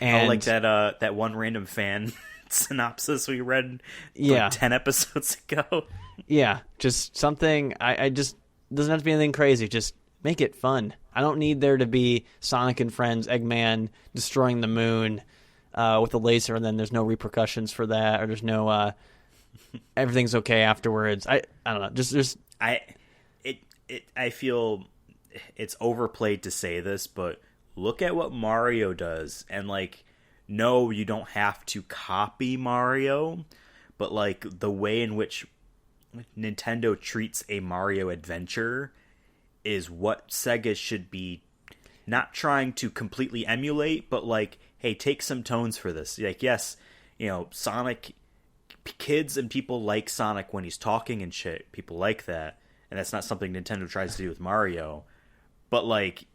[SPEAKER 2] And
[SPEAKER 1] like that one random fan synopsis we read 10 episodes ago.
[SPEAKER 2] Yeah, just something, I just, doesn't have to be anything crazy, just make it fun. I don't need there to be Sonic and Friends, Eggman destroying the moon with a laser, and then there's no repercussions for that, or there's no, everything's okay afterwards. I don't know,
[SPEAKER 1] I feel it's overplayed to say this, but look at what Mario does, and like, no, you don't have to copy Mario, but like the way in which Nintendo treats a Mario adventure is what Sega should be not trying to completely emulate, but like, hey, take some tones for this. Like, yes, Sonic, kids and people like Sonic when he's talking and shit. People like that, and that's not something Nintendo tries to do with Mario. But like,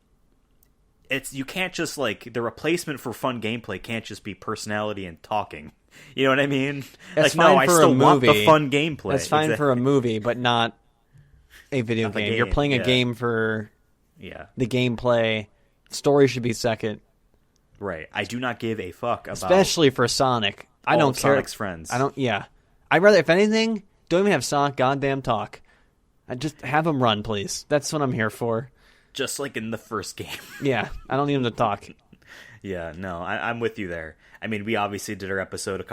[SPEAKER 1] you can't just like, the replacement for fun gameplay can't just be personality and talking. You know what I mean?
[SPEAKER 2] That's
[SPEAKER 1] like,
[SPEAKER 2] fine
[SPEAKER 1] no, I
[SPEAKER 2] for
[SPEAKER 1] still
[SPEAKER 2] a
[SPEAKER 1] want
[SPEAKER 2] movie.
[SPEAKER 1] the fun gameplay.
[SPEAKER 2] That's fine for a movie, but not a video
[SPEAKER 1] Not the
[SPEAKER 2] game. You're
[SPEAKER 1] game,
[SPEAKER 2] playing a
[SPEAKER 1] yeah.
[SPEAKER 2] game for
[SPEAKER 1] Yeah,
[SPEAKER 2] the gameplay. Story should be second,
[SPEAKER 1] right. I do not give a fuck about
[SPEAKER 2] especially for Sonic. I
[SPEAKER 1] all
[SPEAKER 2] don't
[SPEAKER 1] of
[SPEAKER 2] care.
[SPEAKER 1] Sonic's friends.
[SPEAKER 2] I don't. Yeah, I'd rather, if anything, don't even have Sonic goddamn talk. I just have him run, please. That's what I'm here for.
[SPEAKER 1] Just like in the first game.
[SPEAKER 2] Yeah, I don't need him to talk.
[SPEAKER 1] Yeah, no, I'm with you there. I mean, we obviously did our episode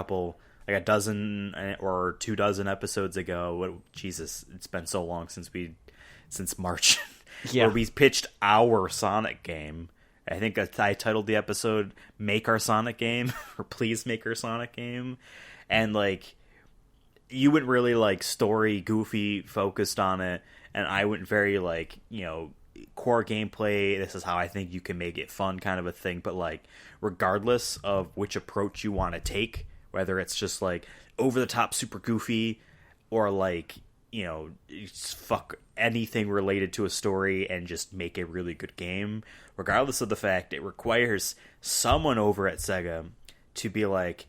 [SPEAKER 1] like a dozen or 24 episodes ago. Jesus, it's been so long since March.
[SPEAKER 2] Yeah.
[SPEAKER 1] Where we pitched our Sonic game. I think I titled the episode "Make Our Sonic Game" or "Please Make Our Sonic Game," and like, you went really like story, goofy, focused on it, and I went very like, core gameplay. This is how I think you can make it fun, kind of a thing. But like, regardless of which approach you want to take, whether it's just like over the top, super goofy, or like, fuck anything related to a story and just make a really good game, regardless of the fact, it requires someone over at Sega to be like,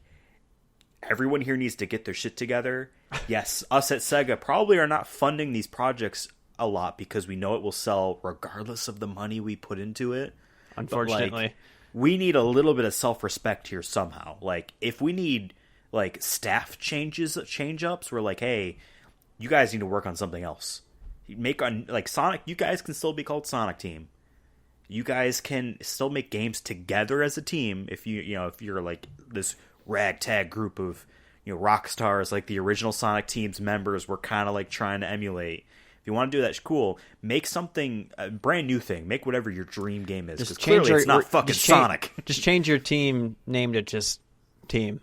[SPEAKER 1] everyone here needs to get their shit together. Yes, us at Sega probably are not funding these projects a lot because we know it will sell regardless of the money we put into it.
[SPEAKER 2] Unfortunately.
[SPEAKER 1] But, like, we need a little bit of self-respect here somehow. Like, if we need like staff change-ups, we're like, hey, you guys need to work on something else. Make on like Sonic, you guys can still be called Sonic Team. You guys can still make games together as a team if if you're like this ragtag group of rock stars like the original Sonic Team's members were kind of like trying to emulate. If you want to do that, cool. Make something, a brand new thing. Make whatever your dream game is, because clearly it's not fucking Sonic.
[SPEAKER 2] Just change your team name to just Team.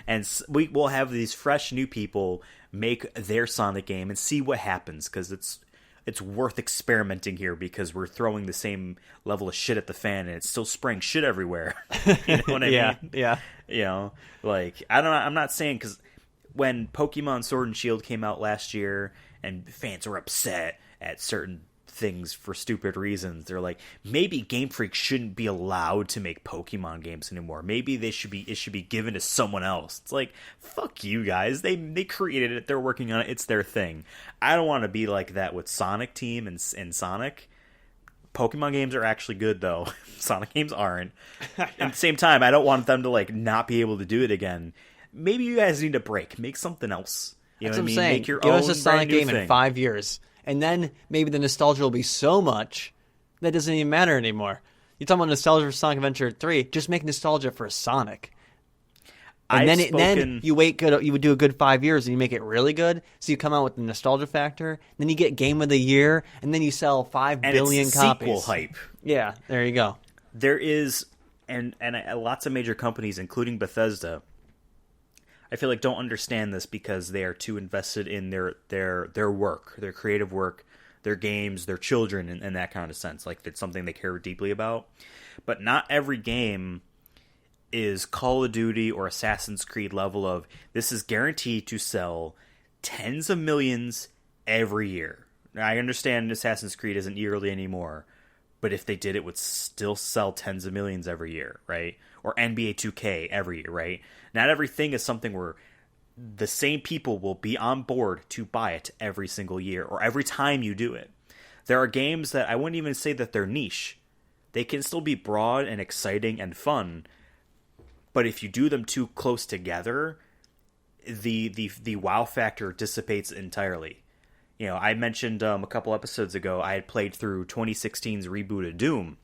[SPEAKER 1] And we'll have these fresh new people make their Sonic game and see what happens, because it's worth experimenting here, because we're throwing the same level of shit at the fan and it's still spraying shit everywhere. You know what I mean?
[SPEAKER 2] Yeah.
[SPEAKER 1] Like, I'm not saying, because when Pokemon Sword and Shield came out last year and fans were upset at certain things for stupid reasons, they're like, maybe Game Freak shouldn't be allowed to make Pokemon games anymore. Maybe it should be given to someone else. It's like, fuck you guys. They created it. They're working on it. It's their thing. I don't want to be like that with Sonic Team and Sonic. Pokemon games are actually good, though. Sonic games aren't. At the same time, I don't want them to like not be able to do it again. Maybe you guys need a break. Make something else.
[SPEAKER 2] That's what I'm saying.
[SPEAKER 1] Make your
[SPEAKER 2] Give us
[SPEAKER 1] own
[SPEAKER 2] a Sonic game
[SPEAKER 1] thing.
[SPEAKER 2] in 5 years. And then maybe the nostalgia will be so much that it doesn't even matter anymore. You're talking about nostalgia for Sonic Adventure 3. Just make nostalgia for Sonic. And then you wait good. You would do a good 5 years and you make it really good. So you come out with the nostalgia factor. Then you get Game of the Year, and then you sell 5 billion
[SPEAKER 1] it's
[SPEAKER 2] copies.
[SPEAKER 1] Sequel hype.
[SPEAKER 2] Yeah, there you go.
[SPEAKER 1] There is, and lots of major companies, including Bethesda, I feel like don't understand this because they are too invested in their work, their creative work, their games, their children, in that kind of sense. Like, it's something they care deeply about. But not every game is Call of Duty or Assassin's Creed level of, this is guaranteed to sell tens of millions every year. Now, I understand Assassin's Creed isn't yearly anymore, but if they did, it would still sell tens of millions every year, right? Or NBA 2K every year, right? Not everything is something where the same people will be on board to buy it every single year or every time you do it. There are games that I wouldn't even say that they're niche. They can still be broad and exciting and fun, but if you do them too close together, the wow factor dissipates entirely. I mentioned a couple episodes ago, I had played through 2016's reboot of Doom.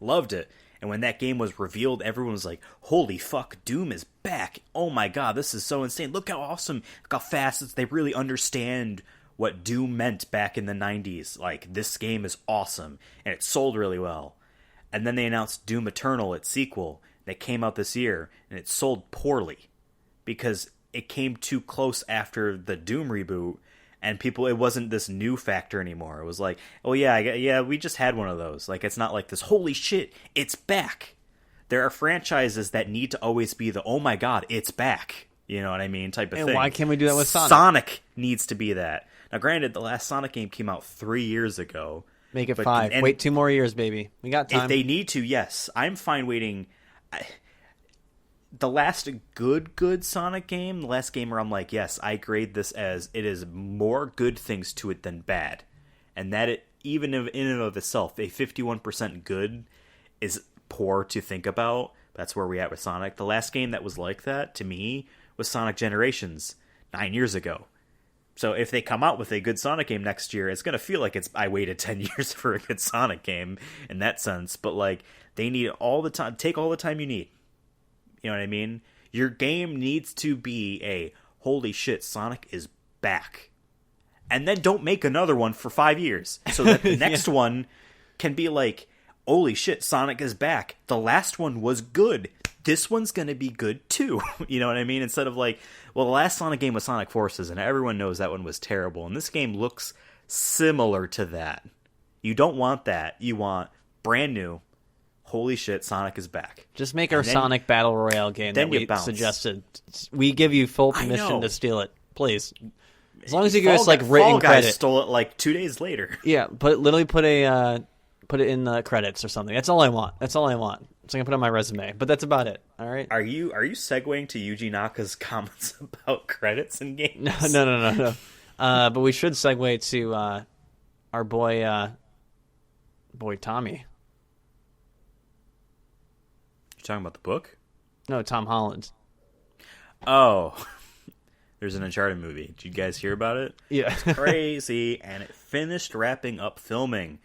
[SPEAKER 1] Loved it. And when that game was revealed, everyone was like, holy fuck, Doom is back. Oh my god, this is so insane. Look how awesome, look how fast they really understand what Doom meant back in the 90s. Like, this game is awesome. And it sold really well. And then they announced Doom Eternal, its sequel, that came out this year, and it sold poorly. Because it came too close after the Doom reboot, And people, it wasn't this new factor anymore. It was like, oh yeah, we just had one of those. Like, it's not like this, holy shit, it's back. There are franchises that need to always be the, oh my god, it's back. You know what I mean? Type of
[SPEAKER 2] And
[SPEAKER 1] thing.
[SPEAKER 2] why can't we do that with Sonic?
[SPEAKER 1] Sonic needs to be that. Now, granted, the last Sonic game came out 3 years ago.
[SPEAKER 2] Make it 5. Wait 2 more years, baby. We got time.
[SPEAKER 1] If they need to, yes. I'm fine waiting. The last good Sonic game, the last game where I'm like, yes, I grade this as it is more good things to it than bad. And that it, even in and of itself, a 51% good is poor to think about. That's where we're at with Sonic. The last game that was like that, to me, was Sonic Generations 9 years ago. So if they come out with a good Sonic game next year, it's going to feel like I waited 10 years for a good Sonic game in that sense. But, like, they need all the time. Take all the time you need. You know what I mean? Your game needs to be a, holy shit, Sonic is back. And then don't make another one for 5 years. So that the next one can be like, holy shit, Sonic is back. The last one was good. This one's going to be good too. You know what I mean? Instead of like, well, the last Sonic game was Sonic Forces, and everyone knows that one was terrible. And this game looks similar to that. You don't want that. You want brand new, holy shit, Sonic is back.
[SPEAKER 2] Just make our Sonic Battle Royale game that we suggested. We give you full permission to steal it. Please. As long as you give us like written credit.
[SPEAKER 1] Guys stole it like 2 days later.
[SPEAKER 2] Yeah, literally put it in the credits or something. That's all I want. So I can put it on my resume. But that's about it. All right.
[SPEAKER 1] Are you segueing to Yuji Naka's comments about credits in games?
[SPEAKER 2] No. But we should segue to our boy Tommy.
[SPEAKER 1] You talking about the book?
[SPEAKER 2] No, Tom Holland.
[SPEAKER 1] Oh, there's an Uncharted movie. Did you guys hear about it?
[SPEAKER 2] Yeah.
[SPEAKER 1] It's crazy, and it finished wrapping up filming.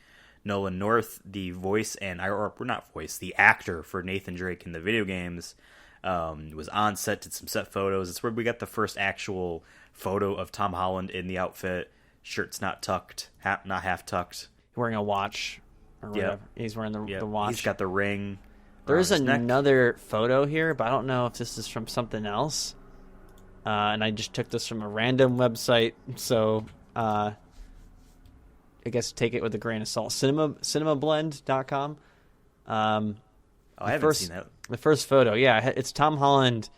[SPEAKER 1] Nolan North, the the actor for Nathan Drake in the video games, was on set, did some set photos. It's where we got the first actual photo of Tom Holland in the outfit. Shirt's not tucked, not half tucked.
[SPEAKER 2] Wearing a watch or whatever. He's wearing the watch.
[SPEAKER 1] He's got the ring.
[SPEAKER 2] There is another photo here, but I don't know if this is from something else. And I just took this from a random website, so I guess take it with a grain of salt. Cinemablend.com.
[SPEAKER 1] I haven't seen that.
[SPEAKER 2] The first photo, yeah, it's Tom Holland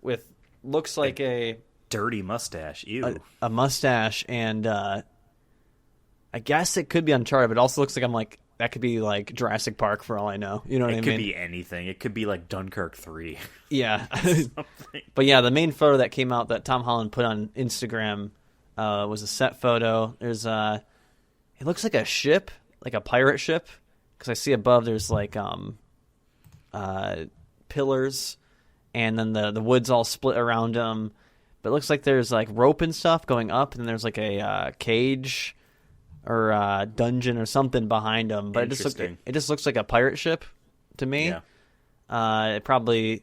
[SPEAKER 2] with looks like a
[SPEAKER 1] dirty mustache. Ew.
[SPEAKER 2] A mustache, and I guess it could be Uncharted, but it also looks like that could be like Jurassic Park for all I know. You know what I mean?
[SPEAKER 1] It could be anything. It could be like Dunkirk 3.
[SPEAKER 2] Yeah. But yeah, the main photo that came out that Tom Holland put on Instagram was a set photo. There's it looks like a ship, like a pirate ship, because I see above there's like pillars, and then the wood's all split around them. But it looks like there's like rope and stuff going up, and then there's like a cage or a dungeon or something behind them. But it just looks like a pirate ship to me. Yeah. It probably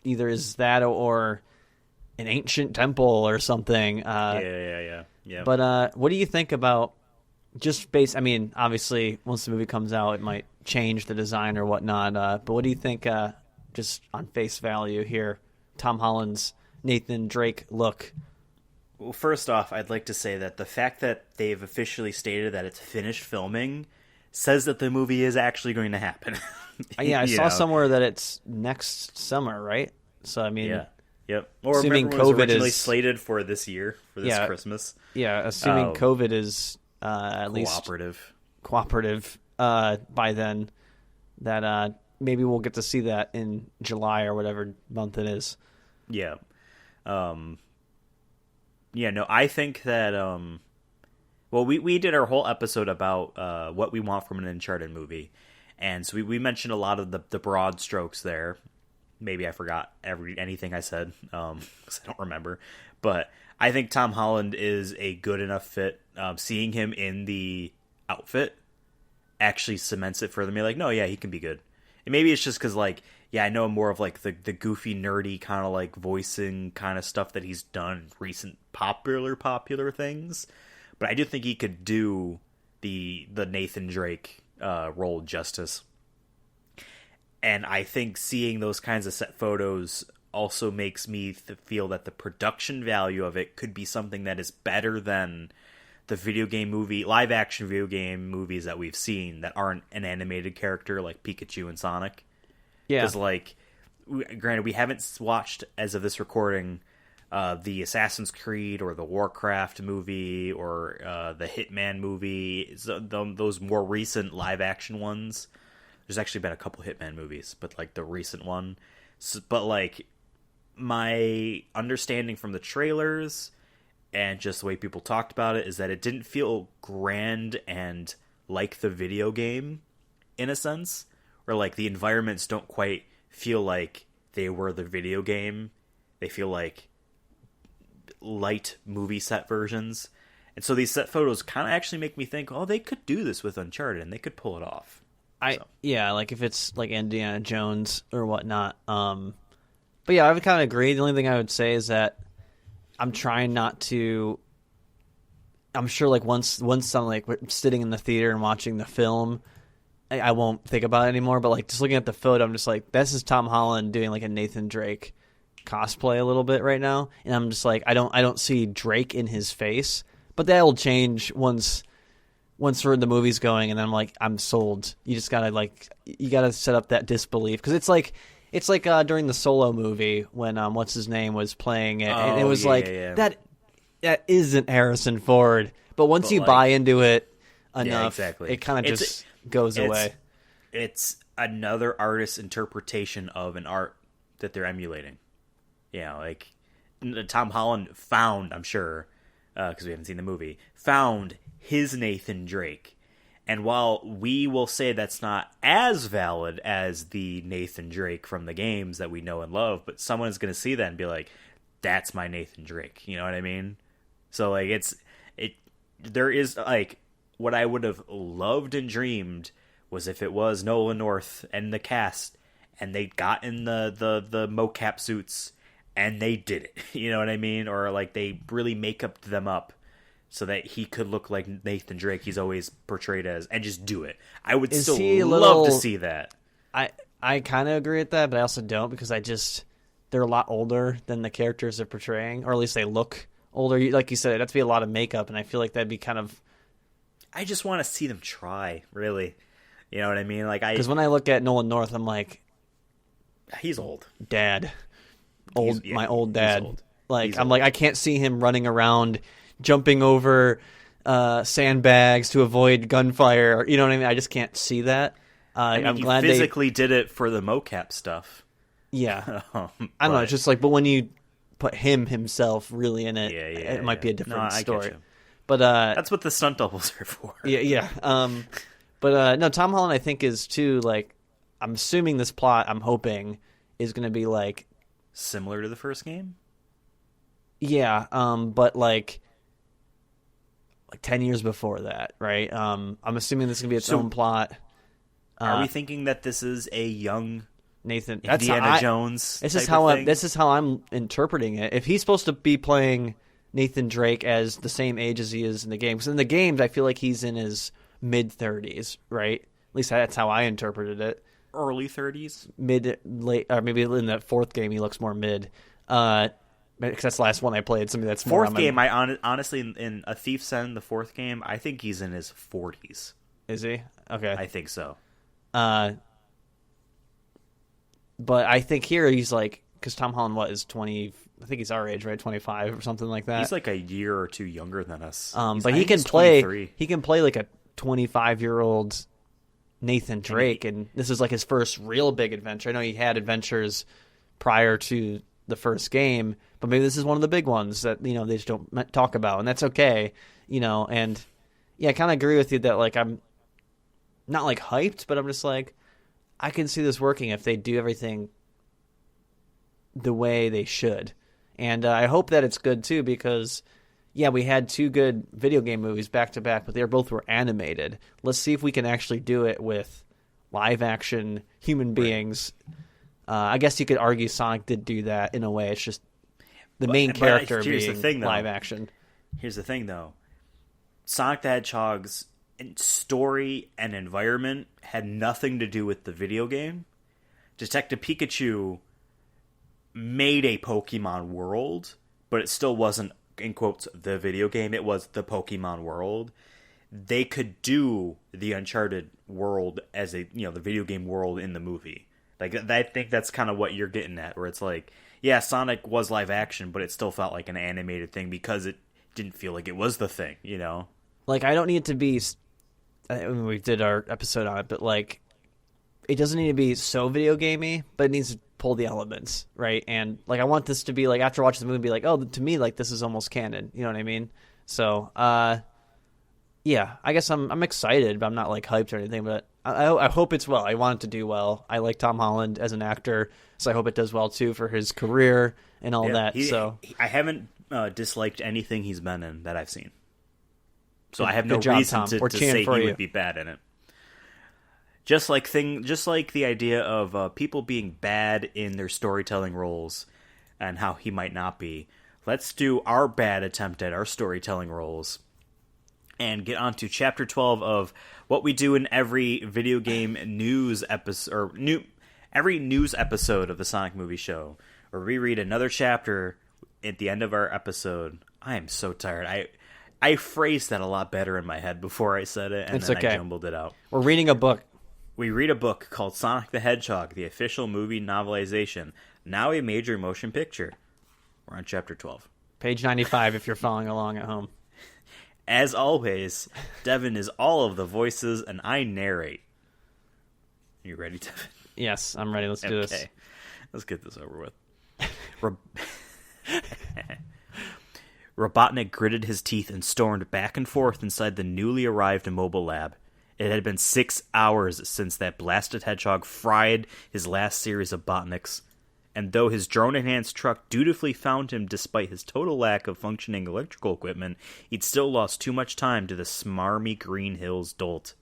[SPEAKER 2] either is that or an ancient temple or something.
[SPEAKER 1] Yeah.
[SPEAKER 2] But what do you think about just based? I mean, obviously, once the movie comes out, it might change the design or whatnot. But what do you think, just on face value here, Tom Holland's Nathan Drake look?
[SPEAKER 1] Well, first off, I'd like to say that the fact that they've officially stated that it's finished filming says that the movie is actually going to happen.
[SPEAKER 2] Yeah, I saw somewhere that it's next summer, right? So, I mean...
[SPEAKER 1] Yeah. Yep. Or
[SPEAKER 2] assuming
[SPEAKER 1] COVID was originally
[SPEAKER 2] is
[SPEAKER 1] slated for this year, for this Christmas.
[SPEAKER 2] Yeah, assuming COVID is at least... Cooperative by then, that maybe we'll get to see that in July or whatever month it is.
[SPEAKER 1] Yeah. Yeah, no, I think that, well, we did our whole episode about what we want from an Uncharted movie, and so we mentioned a lot of the broad strokes there. Maybe I forgot anything I said, because I don't remember, but I think Tom Holland is a good enough fit. Seeing him in the outfit actually cements it further. Me like, no, yeah, he can be good. And maybe it's just because, like, yeah, I know more of, like, the goofy, nerdy kind of, like, voicing kind of stuff that he's done in recent popular things. But I do think he could do the Nathan Drake role justice. And I think seeing those kinds of set photos also makes me feel that the production value of it could be something that is better than the live action video game movies that we've seen that aren't an animated character like Pikachu and Sonic.
[SPEAKER 2] Yeah.
[SPEAKER 1] Because, like, granted, we haven't watched, as of this recording, the Assassin's Creed or the Warcraft movie or the Hitman movie, those more recent live action ones. There's actually been a couple Hitman movies, but, like, the recent one. But, like, my understanding from the trailers and just the way people talked about it is that it didn't feel grand and like the video game, in a sense. Or, like, the environments don't quite feel like they were the video game. They feel like light movie set versions. And so these set photos kind of actually make me think, oh, they could do this with Uncharted, and they could pull it off.
[SPEAKER 2] Yeah, like if it's like Indiana Jones or whatnot. But yeah, I would kind of agree. The only thing I would say is that I'm trying not to. I'm sure, like once I'm like sitting in the theater and watching the film, I won't think about it anymore. But like just looking at the photo, I'm just like, this is Tom Holland doing like a Nathan Drake cosplay a little bit right now, and I'm just like, I don't see Drake in his face, but that'll change once we're in the movies going, and I'm like, I'm sold. You just gotta set up that disbelief, because it's like during the Solo movie when what's his name was playing it, and it was that isn't Harrison Ford, but once you buy into it enough, it kind of just goes away.
[SPEAKER 1] It's another artist's interpretation of an art that they're emulating. Yeah, like Tom Holland found, I'm sure, because we haven't seen the movie, found his Nathan Drake. And while we will say that's not as valid as the Nathan Drake from the games that we know and love, but someone is going to see that and be like, that's my Nathan Drake. You know what I mean? So, like, there is, like, what I would have loved and dreamed was if it was Nolan North and the cast, and they got in the mocap suits, and they did it. You know what I mean? Or, like, they really make-upped them up so that he could look like Nathan Drake he's always portrayed as, and just do it. I would love to see that.
[SPEAKER 2] I kind of agree with that, but I also don't, because they're a lot older than the characters they're portraying, or at least they look older. Like you said, it'd have to be a lot of makeup, and I feel like that'd be kind of...
[SPEAKER 1] I just want to see them try, really. You know what I mean? Like,
[SPEAKER 2] because when I look at Nolan North, I'm like...
[SPEAKER 1] He's old.
[SPEAKER 2] Dad. My old dad.
[SPEAKER 1] Old.
[SPEAKER 2] Like, I'm like, I can't see him running around, jumping over sandbags to avoid gunfire. You know what I mean? I just can't see that. I'm glad
[SPEAKER 1] he physically did it for the mocap stuff.
[SPEAKER 2] Yeah. I don't know. It's just like, but when you put himself really in it, it might be a different story. But
[SPEAKER 1] that's what the stunt doubles are for.
[SPEAKER 2] Yeah. But no, Tom Holland, I think, is too, like, I'm assuming this plot, I'm hoping, is going to be like
[SPEAKER 1] similar to the first game.
[SPEAKER 2] Yeah, but like 10 years before that, right? I'm assuming this is gonna be its own plot.
[SPEAKER 1] Are we thinking that this is a young
[SPEAKER 2] Nathan
[SPEAKER 1] Indiana Jones?
[SPEAKER 2] This is how I'm interpreting it. If he's supposed to be playing Nathan Drake as the same age as he is in the game, because in the games I feel like he's in his mid-30s, right? At least that's how I interpreted it.
[SPEAKER 1] Early 30s,
[SPEAKER 2] late, or maybe in the fourth game he looks more mid. Because that's the last one I played. Something that's more
[SPEAKER 1] fourth game. I honestly, in A Thief's End, the fourth game, I think he's in his 40s.
[SPEAKER 2] Is he? Okay,
[SPEAKER 1] I think so.
[SPEAKER 2] But I think here he's like, because Tom Holland is 20. I think he's our age, right? 25 or something like that.
[SPEAKER 1] He's like a year or two younger than us.
[SPEAKER 2] But he can play. 23. He can play like a 25-year-old Nathan Drake, and this is like his first real big adventure. I know he had adventures prior to the first game, but maybe this is one of the big ones that, they just don't talk about, and that's okay, and yeah, I kind of agree with you that, like, I'm not like hyped, but I'm just like, I can see this working if they do everything the way they should, and I hope that it's good too, because yeah, we had two good video game movies back to back, but they both were animated. Let's see if we can actually do it with live action human beings. I guess you could argue Sonic did do that in a way. It's just the main character being live action.
[SPEAKER 1] Here's the thing, though. Sonic the Hedgehog's story and environment had nothing to do with the video game. Detective Pikachu made a Pokemon world, but it still wasn't, in quotes, the video game. It was the Pokemon world. They could do the Uncharted world as a, the video game world in the movie. Like, I think that's kind of what you're getting at, where it's like, yeah, Sonic was live action, but it still felt like an animated thing because it didn't feel like it was the thing,
[SPEAKER 2] Like, I don't need it to be... we did our episode on it, but, like, it doesn't need to be so video gamey, but it needs to pull the elements, right? And, like, I want this to be, like, after watching the movie, be like, oh, to me, like, this is almost canon. You know what I mean? So, yeah, I guess I'm excited, but I'm not, like, hyped or anything, but I hope it's well. I want it to do well. I like Tom Holland as an actor, so I hope it does well, too, for his career and all that.
[SPEAKER 1] I haven't disliked anything he's been in that I've seen. So I have no
[SPEAKER 2] Good job,
[SPEAKER 1] reason
[SPEAKER 2] Tom.
[SPEAKER 1] to
[SPEAKER 2] We're
[SPEAKER 1] say
[SPEAKER 2] cheering for
[SPEAKER 1] he
[SPEAKER 2] you.
[SPEAKER 1] would be bad in it. Just like the idea of people being bad in their storytelling roles and how he might not be. Let's do our bad attempt at our storytelling roles and get on to Chapter 12 of what we do in every video game news episode, or every news episode of the Sonic Movie Show, where we read another chapter at the end of our episode. I am so tired. I phrased that a lot better in my head before I said it, and
[SPEAKER 2] It's
[SPEAKER 1] then
[SPEAKER 2] okay.
[SPEAKER 1] I jumbled it out.
[SPEAKER 2] We're reading a book.
[SPEAKER 1] We read a book called Sonic the Hedgehog, the official movie novelization, now a major motion picture. We're on Chapter 12.
[SPEAKER 2] Page 95 if you're following along at home.
[SPEAKER 1] As always, Devin is all of the voices, and I narrate. You ready, Devin?
[SPEAKER 2] Yes, I'm ready. Let's do this.
[SPEAKER 1] Okay, let's get this over with. Robotnik gritted his teeth and stormed back and forth inside the newly arrived mobile lab. It had been 6 hours since that blasted hedgehog fried his last series of Botniks, and though his drone-enhanced truck dutifully found him despite his total lack of functioning electrical equipment, he'd still lost too much time to the smarmy Green Hills dolt.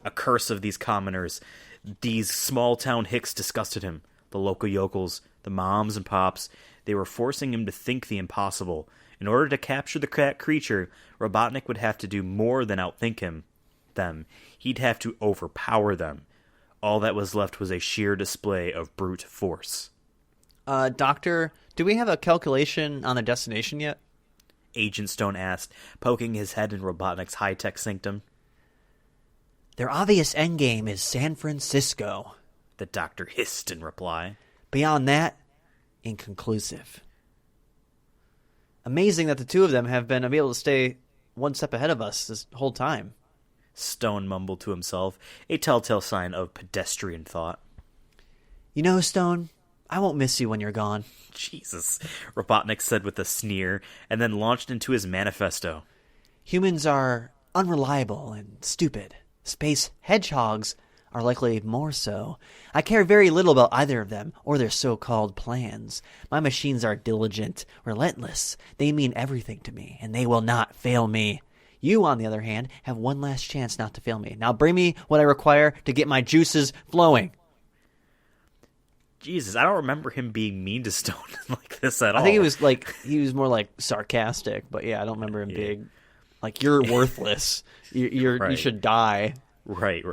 [SPEAKER 1] A curse of these commoners. These small-town hicks disgusted him. The local yokels, the moms and pops, they were forcing him to think the impossible. In order to capture the creature, Robotnik would have to do more than outthink them. He'd have to overpower them. All that was left was a sheer display of brute force.
[SPEAKER 2] Doctor, do we have a calculation on the destination yet?
[SPEAKER 1] Agent Stone asked, poking his head in Robotnik's high-tech sanctum.
[SPEAKER 2] Their obvious endgame is San Francisco,
[SPEAKER 1] the doctor hissed in reply.
[SPEAKER 2] Beyond that, inconclusive. Amazing that the two of them have been able to stay one step ahead of us this whole time.
[SPEAKER 1] Stone mumbled to himself, a telltale sign of pedestrian thought.
[SPEAKER 2] You know, Stone, I won't miss you when you're gone.
[SPEAKER 1] Jesus, Robotnik said with a sneer, and then launched into his manifesto.
[SPEAKER 2] Humans are unreliable and stupid. Space hedgehogs are likely more so. I care very little about either of them or their so-called plans. My machines are diligent, relentless. They mean everything to me, and they will not fail me. You, on the other hand, have one last chance not to fail me. Now bring me what I require to get my juices flowing.
[SPEAKER 1] Jesus, I don't remember him being mean to Stone like this at all.
[SPEAKER 2] I think he was more like sarcastic, but yeah, I don't remember him being like, you're worthless. You
[SPEAKER 1] Right.
[SPEAKER 2] should die.
[SPEAKER 1] Right.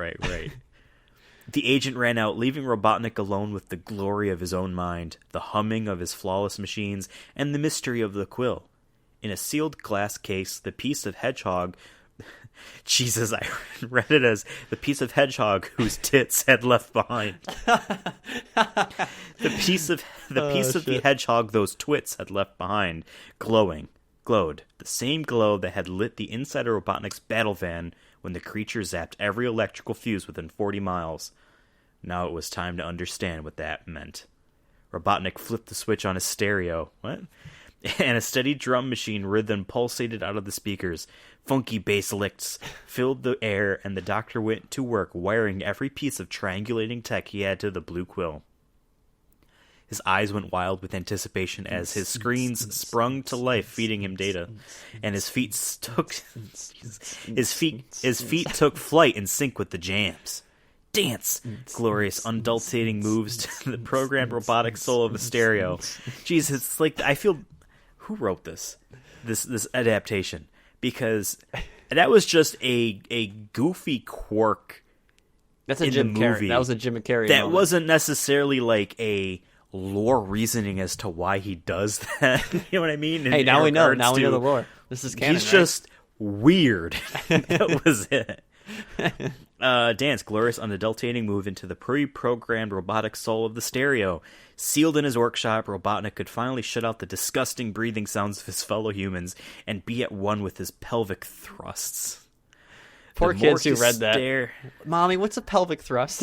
[SPEAKER 1] The agent ran out, leaving Robotnik alone with the glory of his own mind, the humming of his flawless machines, and the mystery of the quill. In a sealed glass case, the piece of hedgehog... Jesus, I read it as the piece of hedgehog whose tits had left behind. The piece of the hedgehog those twits had left behind, glowed. The same glow that had lit the inside of Robotnik's battle van when the creature zapped every electrical fuse within 40 miles. Now it was time to understand what that meant. Robotnik flipped the switch on his stereo. What? And a steady drum machine rhythm pulsated out of the speakers. Funky bass licks filled the air, and the doctor went to work wiring every piece of triangulating tech he had to the blue quill. His eyes went wild with anticipation as his screens sprung to life, feeding him data, and his feet took flight in sync with the jams. Dance! Glorious, undulcating moves to the programmed robotic soul of the stereo. Jeez, it's like, I feel... Who wrote this adaptation? Because that was just a goofy quirk.
[SPEAKER 2] That's a
[SPEAKER 1] in
[SPEAKER 2] Jim
[SPEAKER 1] the
[SPEAKER 2] Carrey.
[SPEAKER 1] movie.
[SPEAKER 2] That was a Jim Carrey.
[SPEAKER 1] That
[SPEAKER 2] moment.
[SPEAKER 1] wasn't necessarily like a lore reasoning as to why he does that. You know what I mean?
[SPEAKER 2] Hey, now we know. Now we know the lore. This is canon.
[SPEAKER 1] He's just weird. That was it. Dance, glorious, unadulterating move into the pre-programmed robotic soul of the stereo. Sealed in his workshop, Robotnik could finally shut out the disgusting breathing sounds of his fellow humans and be at one with his pelvic thrusts.
[SPEAKER 2] Poor kids who read that. Mommy, what's a pelvic thrust?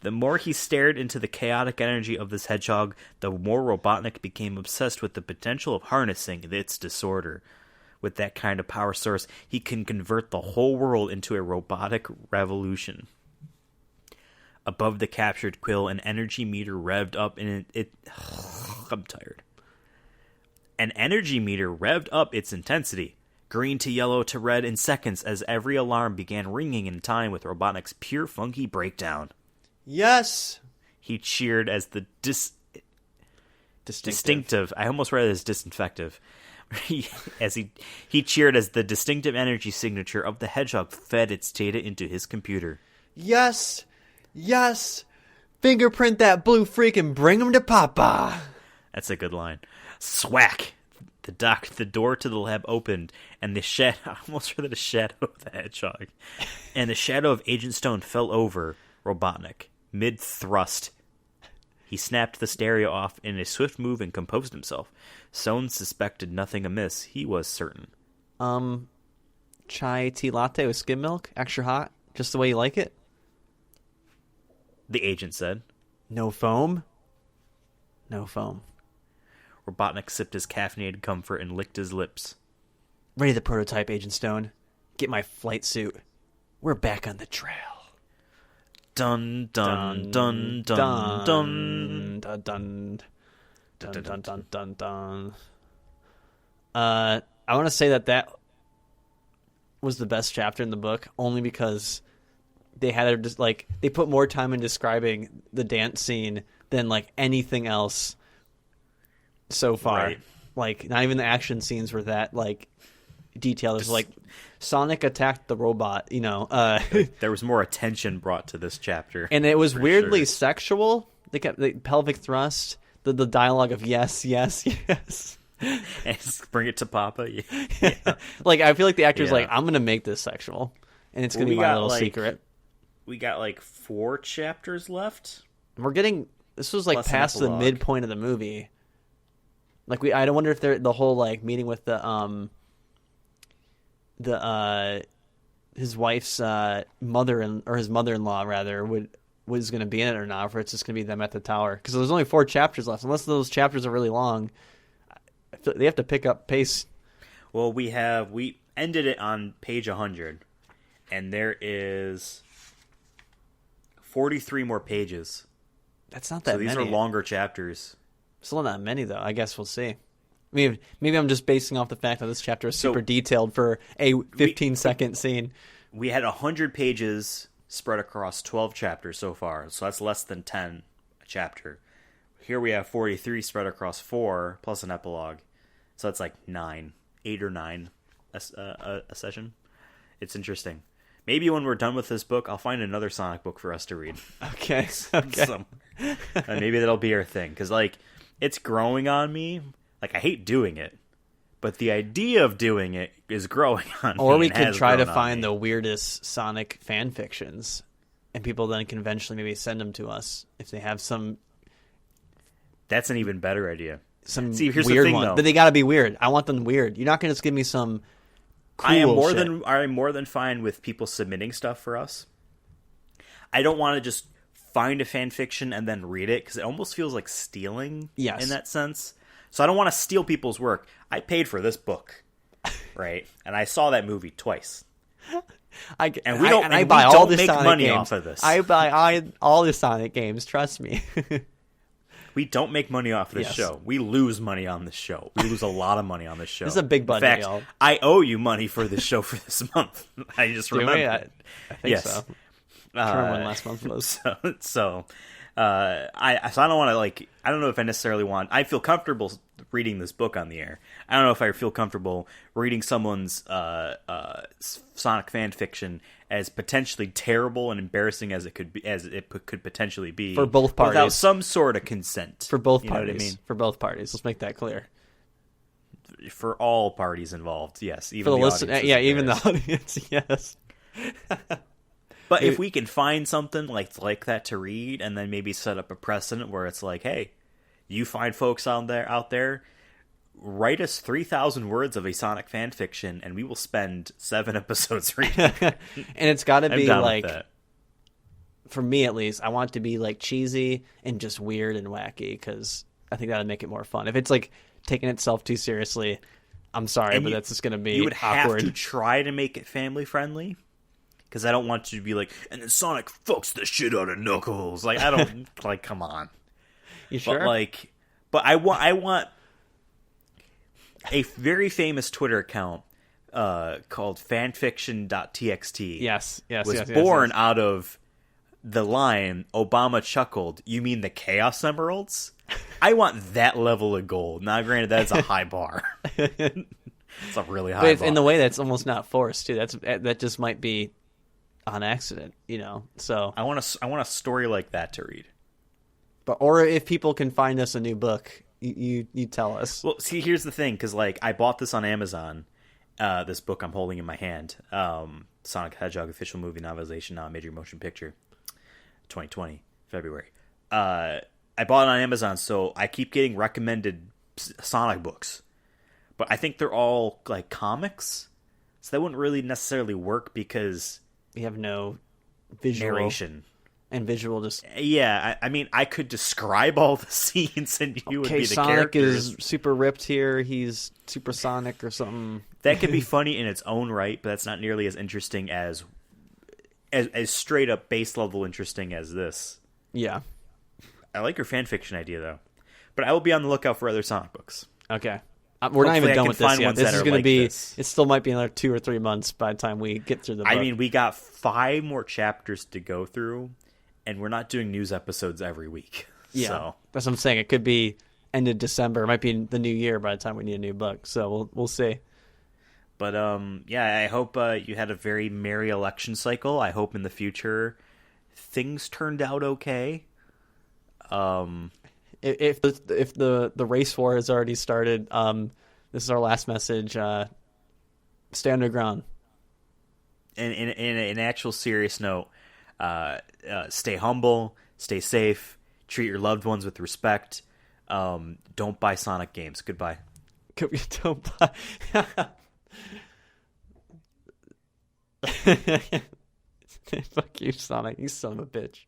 [SPEAKER 1] The more he stared into the chaotic energy of this hedgehog, the more Robotnik became obsessed with the potential of harnessing its disorder. With that kind of power source, he can convert the whole world into a robotic revolution. Above the captured quill, an energy meter revved up in it. I'm tired. An energy meter revved up its intensity, green to yellow to red in seconds, as every alarm began ringing in time with Robotnik's pure funky breakdown.
[SPEAKER 2] Yes!
[SPEAKER 1] He cheered as the distinctive. I almost read it as disinfective. As he cheered as the distinctive energy signature of the hedgehog fed its data into his computer.
[SPEAKER 2] Yes! Yes! Fingerprint that blue freak and bring him to Papa!
[SPEAKER 1] That's a good line. Swack! The door to the lab opened, and I almost read the shadow of the hedgehog. And the shadow of Agent Stone fell over Robotnik, mid-thrust. He snapped the stereo off in a swift move and composed himself. Stone suspected nothing amiss. He was certain.
[SPEAKER 2] Chai tea latte with skim milk? Extra hot? Just the way you like it?
[SPEAKER 1] The agent said.
[SPEAKER 2] No foam? No foam.
[SPEAKER 1] Robotnik sipped his caffeinated comfort and licked his lips.
[SPEAKER 2] Ready the prototype, Agent Stone. Get my flight suit. We're back on the trail.
[SPEAKER 1] Dun dun dun dun dun
[SPEAKER 2] dun dun dun dun dun dun dun. I want to say that was the best chapter in the book, only because they had just they put more time in describing the dance scene than anything else so far.
[SPEAKER 1] Right.
[SPEAKER 2] Not even the action scenes were that detailed. It was Sonic attacked the robot,
[SPEAKER 1] there was more attention brought to this chapter.
[SPEAKER 2] And it was weirdly sexual. They kept the pelvic thrust, the dialogue of yes, yes, yes.
[SPEAKER 1] And bring it to Papa. Yeah.
[SPEAKER 2] I feel like the actor's I'm going to make this sexual. And it's going to be my little secret.
[SPEAKER 1] We got 4 chapters left.
[SPEAKER 2] We're getting, this was past the midpoint of the movie. I don't wonder if the whole meeting with his wife's mother or his mother-in-law rather was going to be in it or not, or it's just going to be them at the tower, because there's only 4 chapters left. Unless those chapters are really long, they have to pick up pace.
[SPEAKER 1] Well, we ended it on page 100, and there is 43 more pages.
[SPEAKER 2] That's not that many.
[SPEAKER 1] So these are longer chapters.
[SPEAKER 2] Still not that many, though. I guess we'll see. Maybe I'm just basing off the fact that this chapter is super detailed for a 15-second scene.
[SPEAKER 1] We had 100 pages spread across 12 chapters so far, so that's less than 10 a chapter. Here we have 43 spread across 4, plus an epilogue. So that's 9, 8 or 9 a session. It's interesting. Maybe when we're done with this book, I'll find another Sonic book for us to read.
[SPEAKER 2] Okay.
[SPEAKER 1] Maybe that'll be our thing, because it's growing on me. I hate doing it, but the idea of doing it is growing on me.
[SPEAKER 2] Or we could try to find the weirdest Sonic fan fictions, and people then can eventually maybe send them to us if they have some.
[SPEAKER 1] That's an even better idea.
[SPEAKER 2] Here's weird one, but they got to be weird. I want them weird. You're not going to just give me some. Cool I
[SPEAKER 1] am more than fine with people submitting stuff for us. I don't want to just find a fan fiction and then read it, because it almost feels like stealing.
[SPEAKER 2] Yes.
[SPEAKER 1] In that sense. So I don't want to steal people's work. I paid for this book, right? And I saw that movie twice.
[SPEAKER 2] I buy all the Sonic
[SPEAKER 1] money
[SPEAKER 2] games.
[SPEAKER 1] Off of this.
[SPEAKER 2] I buy all the Sonic games. Trust me.
[SPEAKER 1] We don't make money off this show. We lose money on this show. We lose a lot of money on this show.
[SPEAKER 2] This is a big budget,
[SPEAKER 1] In fact,
[SPEAKER 2] y'all.
[SPEAKER 1] I owe you money for this show for this month. I just remembered.
[SPEAKER 2] I think so. Turn one last month was.
[SPEAKER 1] So I don't want to like. I don't know if I necessarily want. I feel comfortable reading this book on the air. I don't know if I feel comfortable reading someone's Sonic fan fiction as potentially terrible and embarrassing as it could be, could potentially be
[SPEAKER 2] for both parties,
[SPEAKER 1] without some sort of consent.
[SPEAKER 2] For both
[SPEAKER 1] you know
[SPEAKER 2] parties,
[SPEAKER 1] what I mean?
[SPEAKER 2] For both parties. Let's make that clear.
[SPEAKER 1] For all parties involved, yes. Even
[SPEAKER 2] for the
[SPEAKER 1] audience
[SPEAKER 2] listener, yeah, even the audience, yes.
[SPEAKER 1] But if we can find something like that to read, and then maybe set up a precedent where it's like, hey, you find folks out there, write us 3,000 words of a Sonic fan fiction, and we will spend 7 episodes reading.
[SPEAKER 2] And it's got to be like,
[SPEAKER 1] that.
[SPEAKER 2] For me at least, I want it to be like cheesy and just weird and wacky, because I think that would make it more fun. If it's like taking itself too seriously, I'm sorry, but that's just going to be awkward.
[SPEAKER 1] You would have to try to make it family friendly. Because I don't want you to be like, and then Sonic fucks the shit out of Knuckles. Like, I don't, like, come on.
[SPEAKER 2] You sure?
[SPEAKER 1] But I want a very famous Twitter account called fanfiction.txt.
[SPEAKER 2] Yes.
[SPEAKER 1] Was born out of the line, Obama chuckled, you mean the Chaos Emeralds? I want that level of gold. Now, granted, that's a high bar. It's a really high bar.
[SPEAKER 2] In the way that's almost not forced, too. That just might be on accident, you know. So
[SPEAKER 1] I want a story like that to read.
[SPEAKER 2] Or if people can find us a new book, you tell us.
[SPEAKER 1] Well, see, here's the thing, because like I bought this on Amazon. This book I'm holding in my hand, Sonic the Hedgehog official movie novelization, now a major motion picture, 2020 February. I bought it on Amazon, so I keep getting recommended Sonic books, but I think they're all like comics, so that wouldn't really necessarily work because
[SPEAKER 2] we have no visual
[SPEAKER 1] narration
[SPEAKER 2] and visual. Just
[SPEAKER 1] I mean, I could describe all the scenes, and you would be the
[SPEAKER 2] Sonic
[SPEAKER 1] characters.
[SPEAKER 2] Is super ripped here. He's supersonic or something.
[SPEAKER 1] That could be funny in its own right, but that's not nearly as interesting as straight up base level interesting as this.
[SPEAKER 2] Yeah,
[SPEAKER 1] I like your fan fiction idea though, but I will be on the lookout for other Sonic books.
[SPEAKER 2] Okay. We're not even done with this yet. This is going to be...
[SPEAKER 1] This.
[SPEAKER 2] It still might be another 2 or 3 months by the time we get through the book.
[SPEAKER 1] I mean, we got 5 more chapters to go through, and we're not doing news episodes every week.
[SPEAKER 2] Yeah,
[SPEAKER 1] so.
[SPEAKER 2] That's what I'm saying. It could be end of December. It might be the new year by the time we need a new book. So we'll see.
[SPEAKER 1] But, I hope you had a very merry election cycle. I hope in the future things turned out okay.
[SPEAKER 2] If the race war has already started, this is our last message. Stay underground.
[SPEAKER 1] In an actual serious note, stay humble, stay safe, treat your loved ones with respect. Don't buy Sonic games. Goodbye.
[SPEAKER 2] Don't buy. Fuck you, Sonic. You son of a bitch.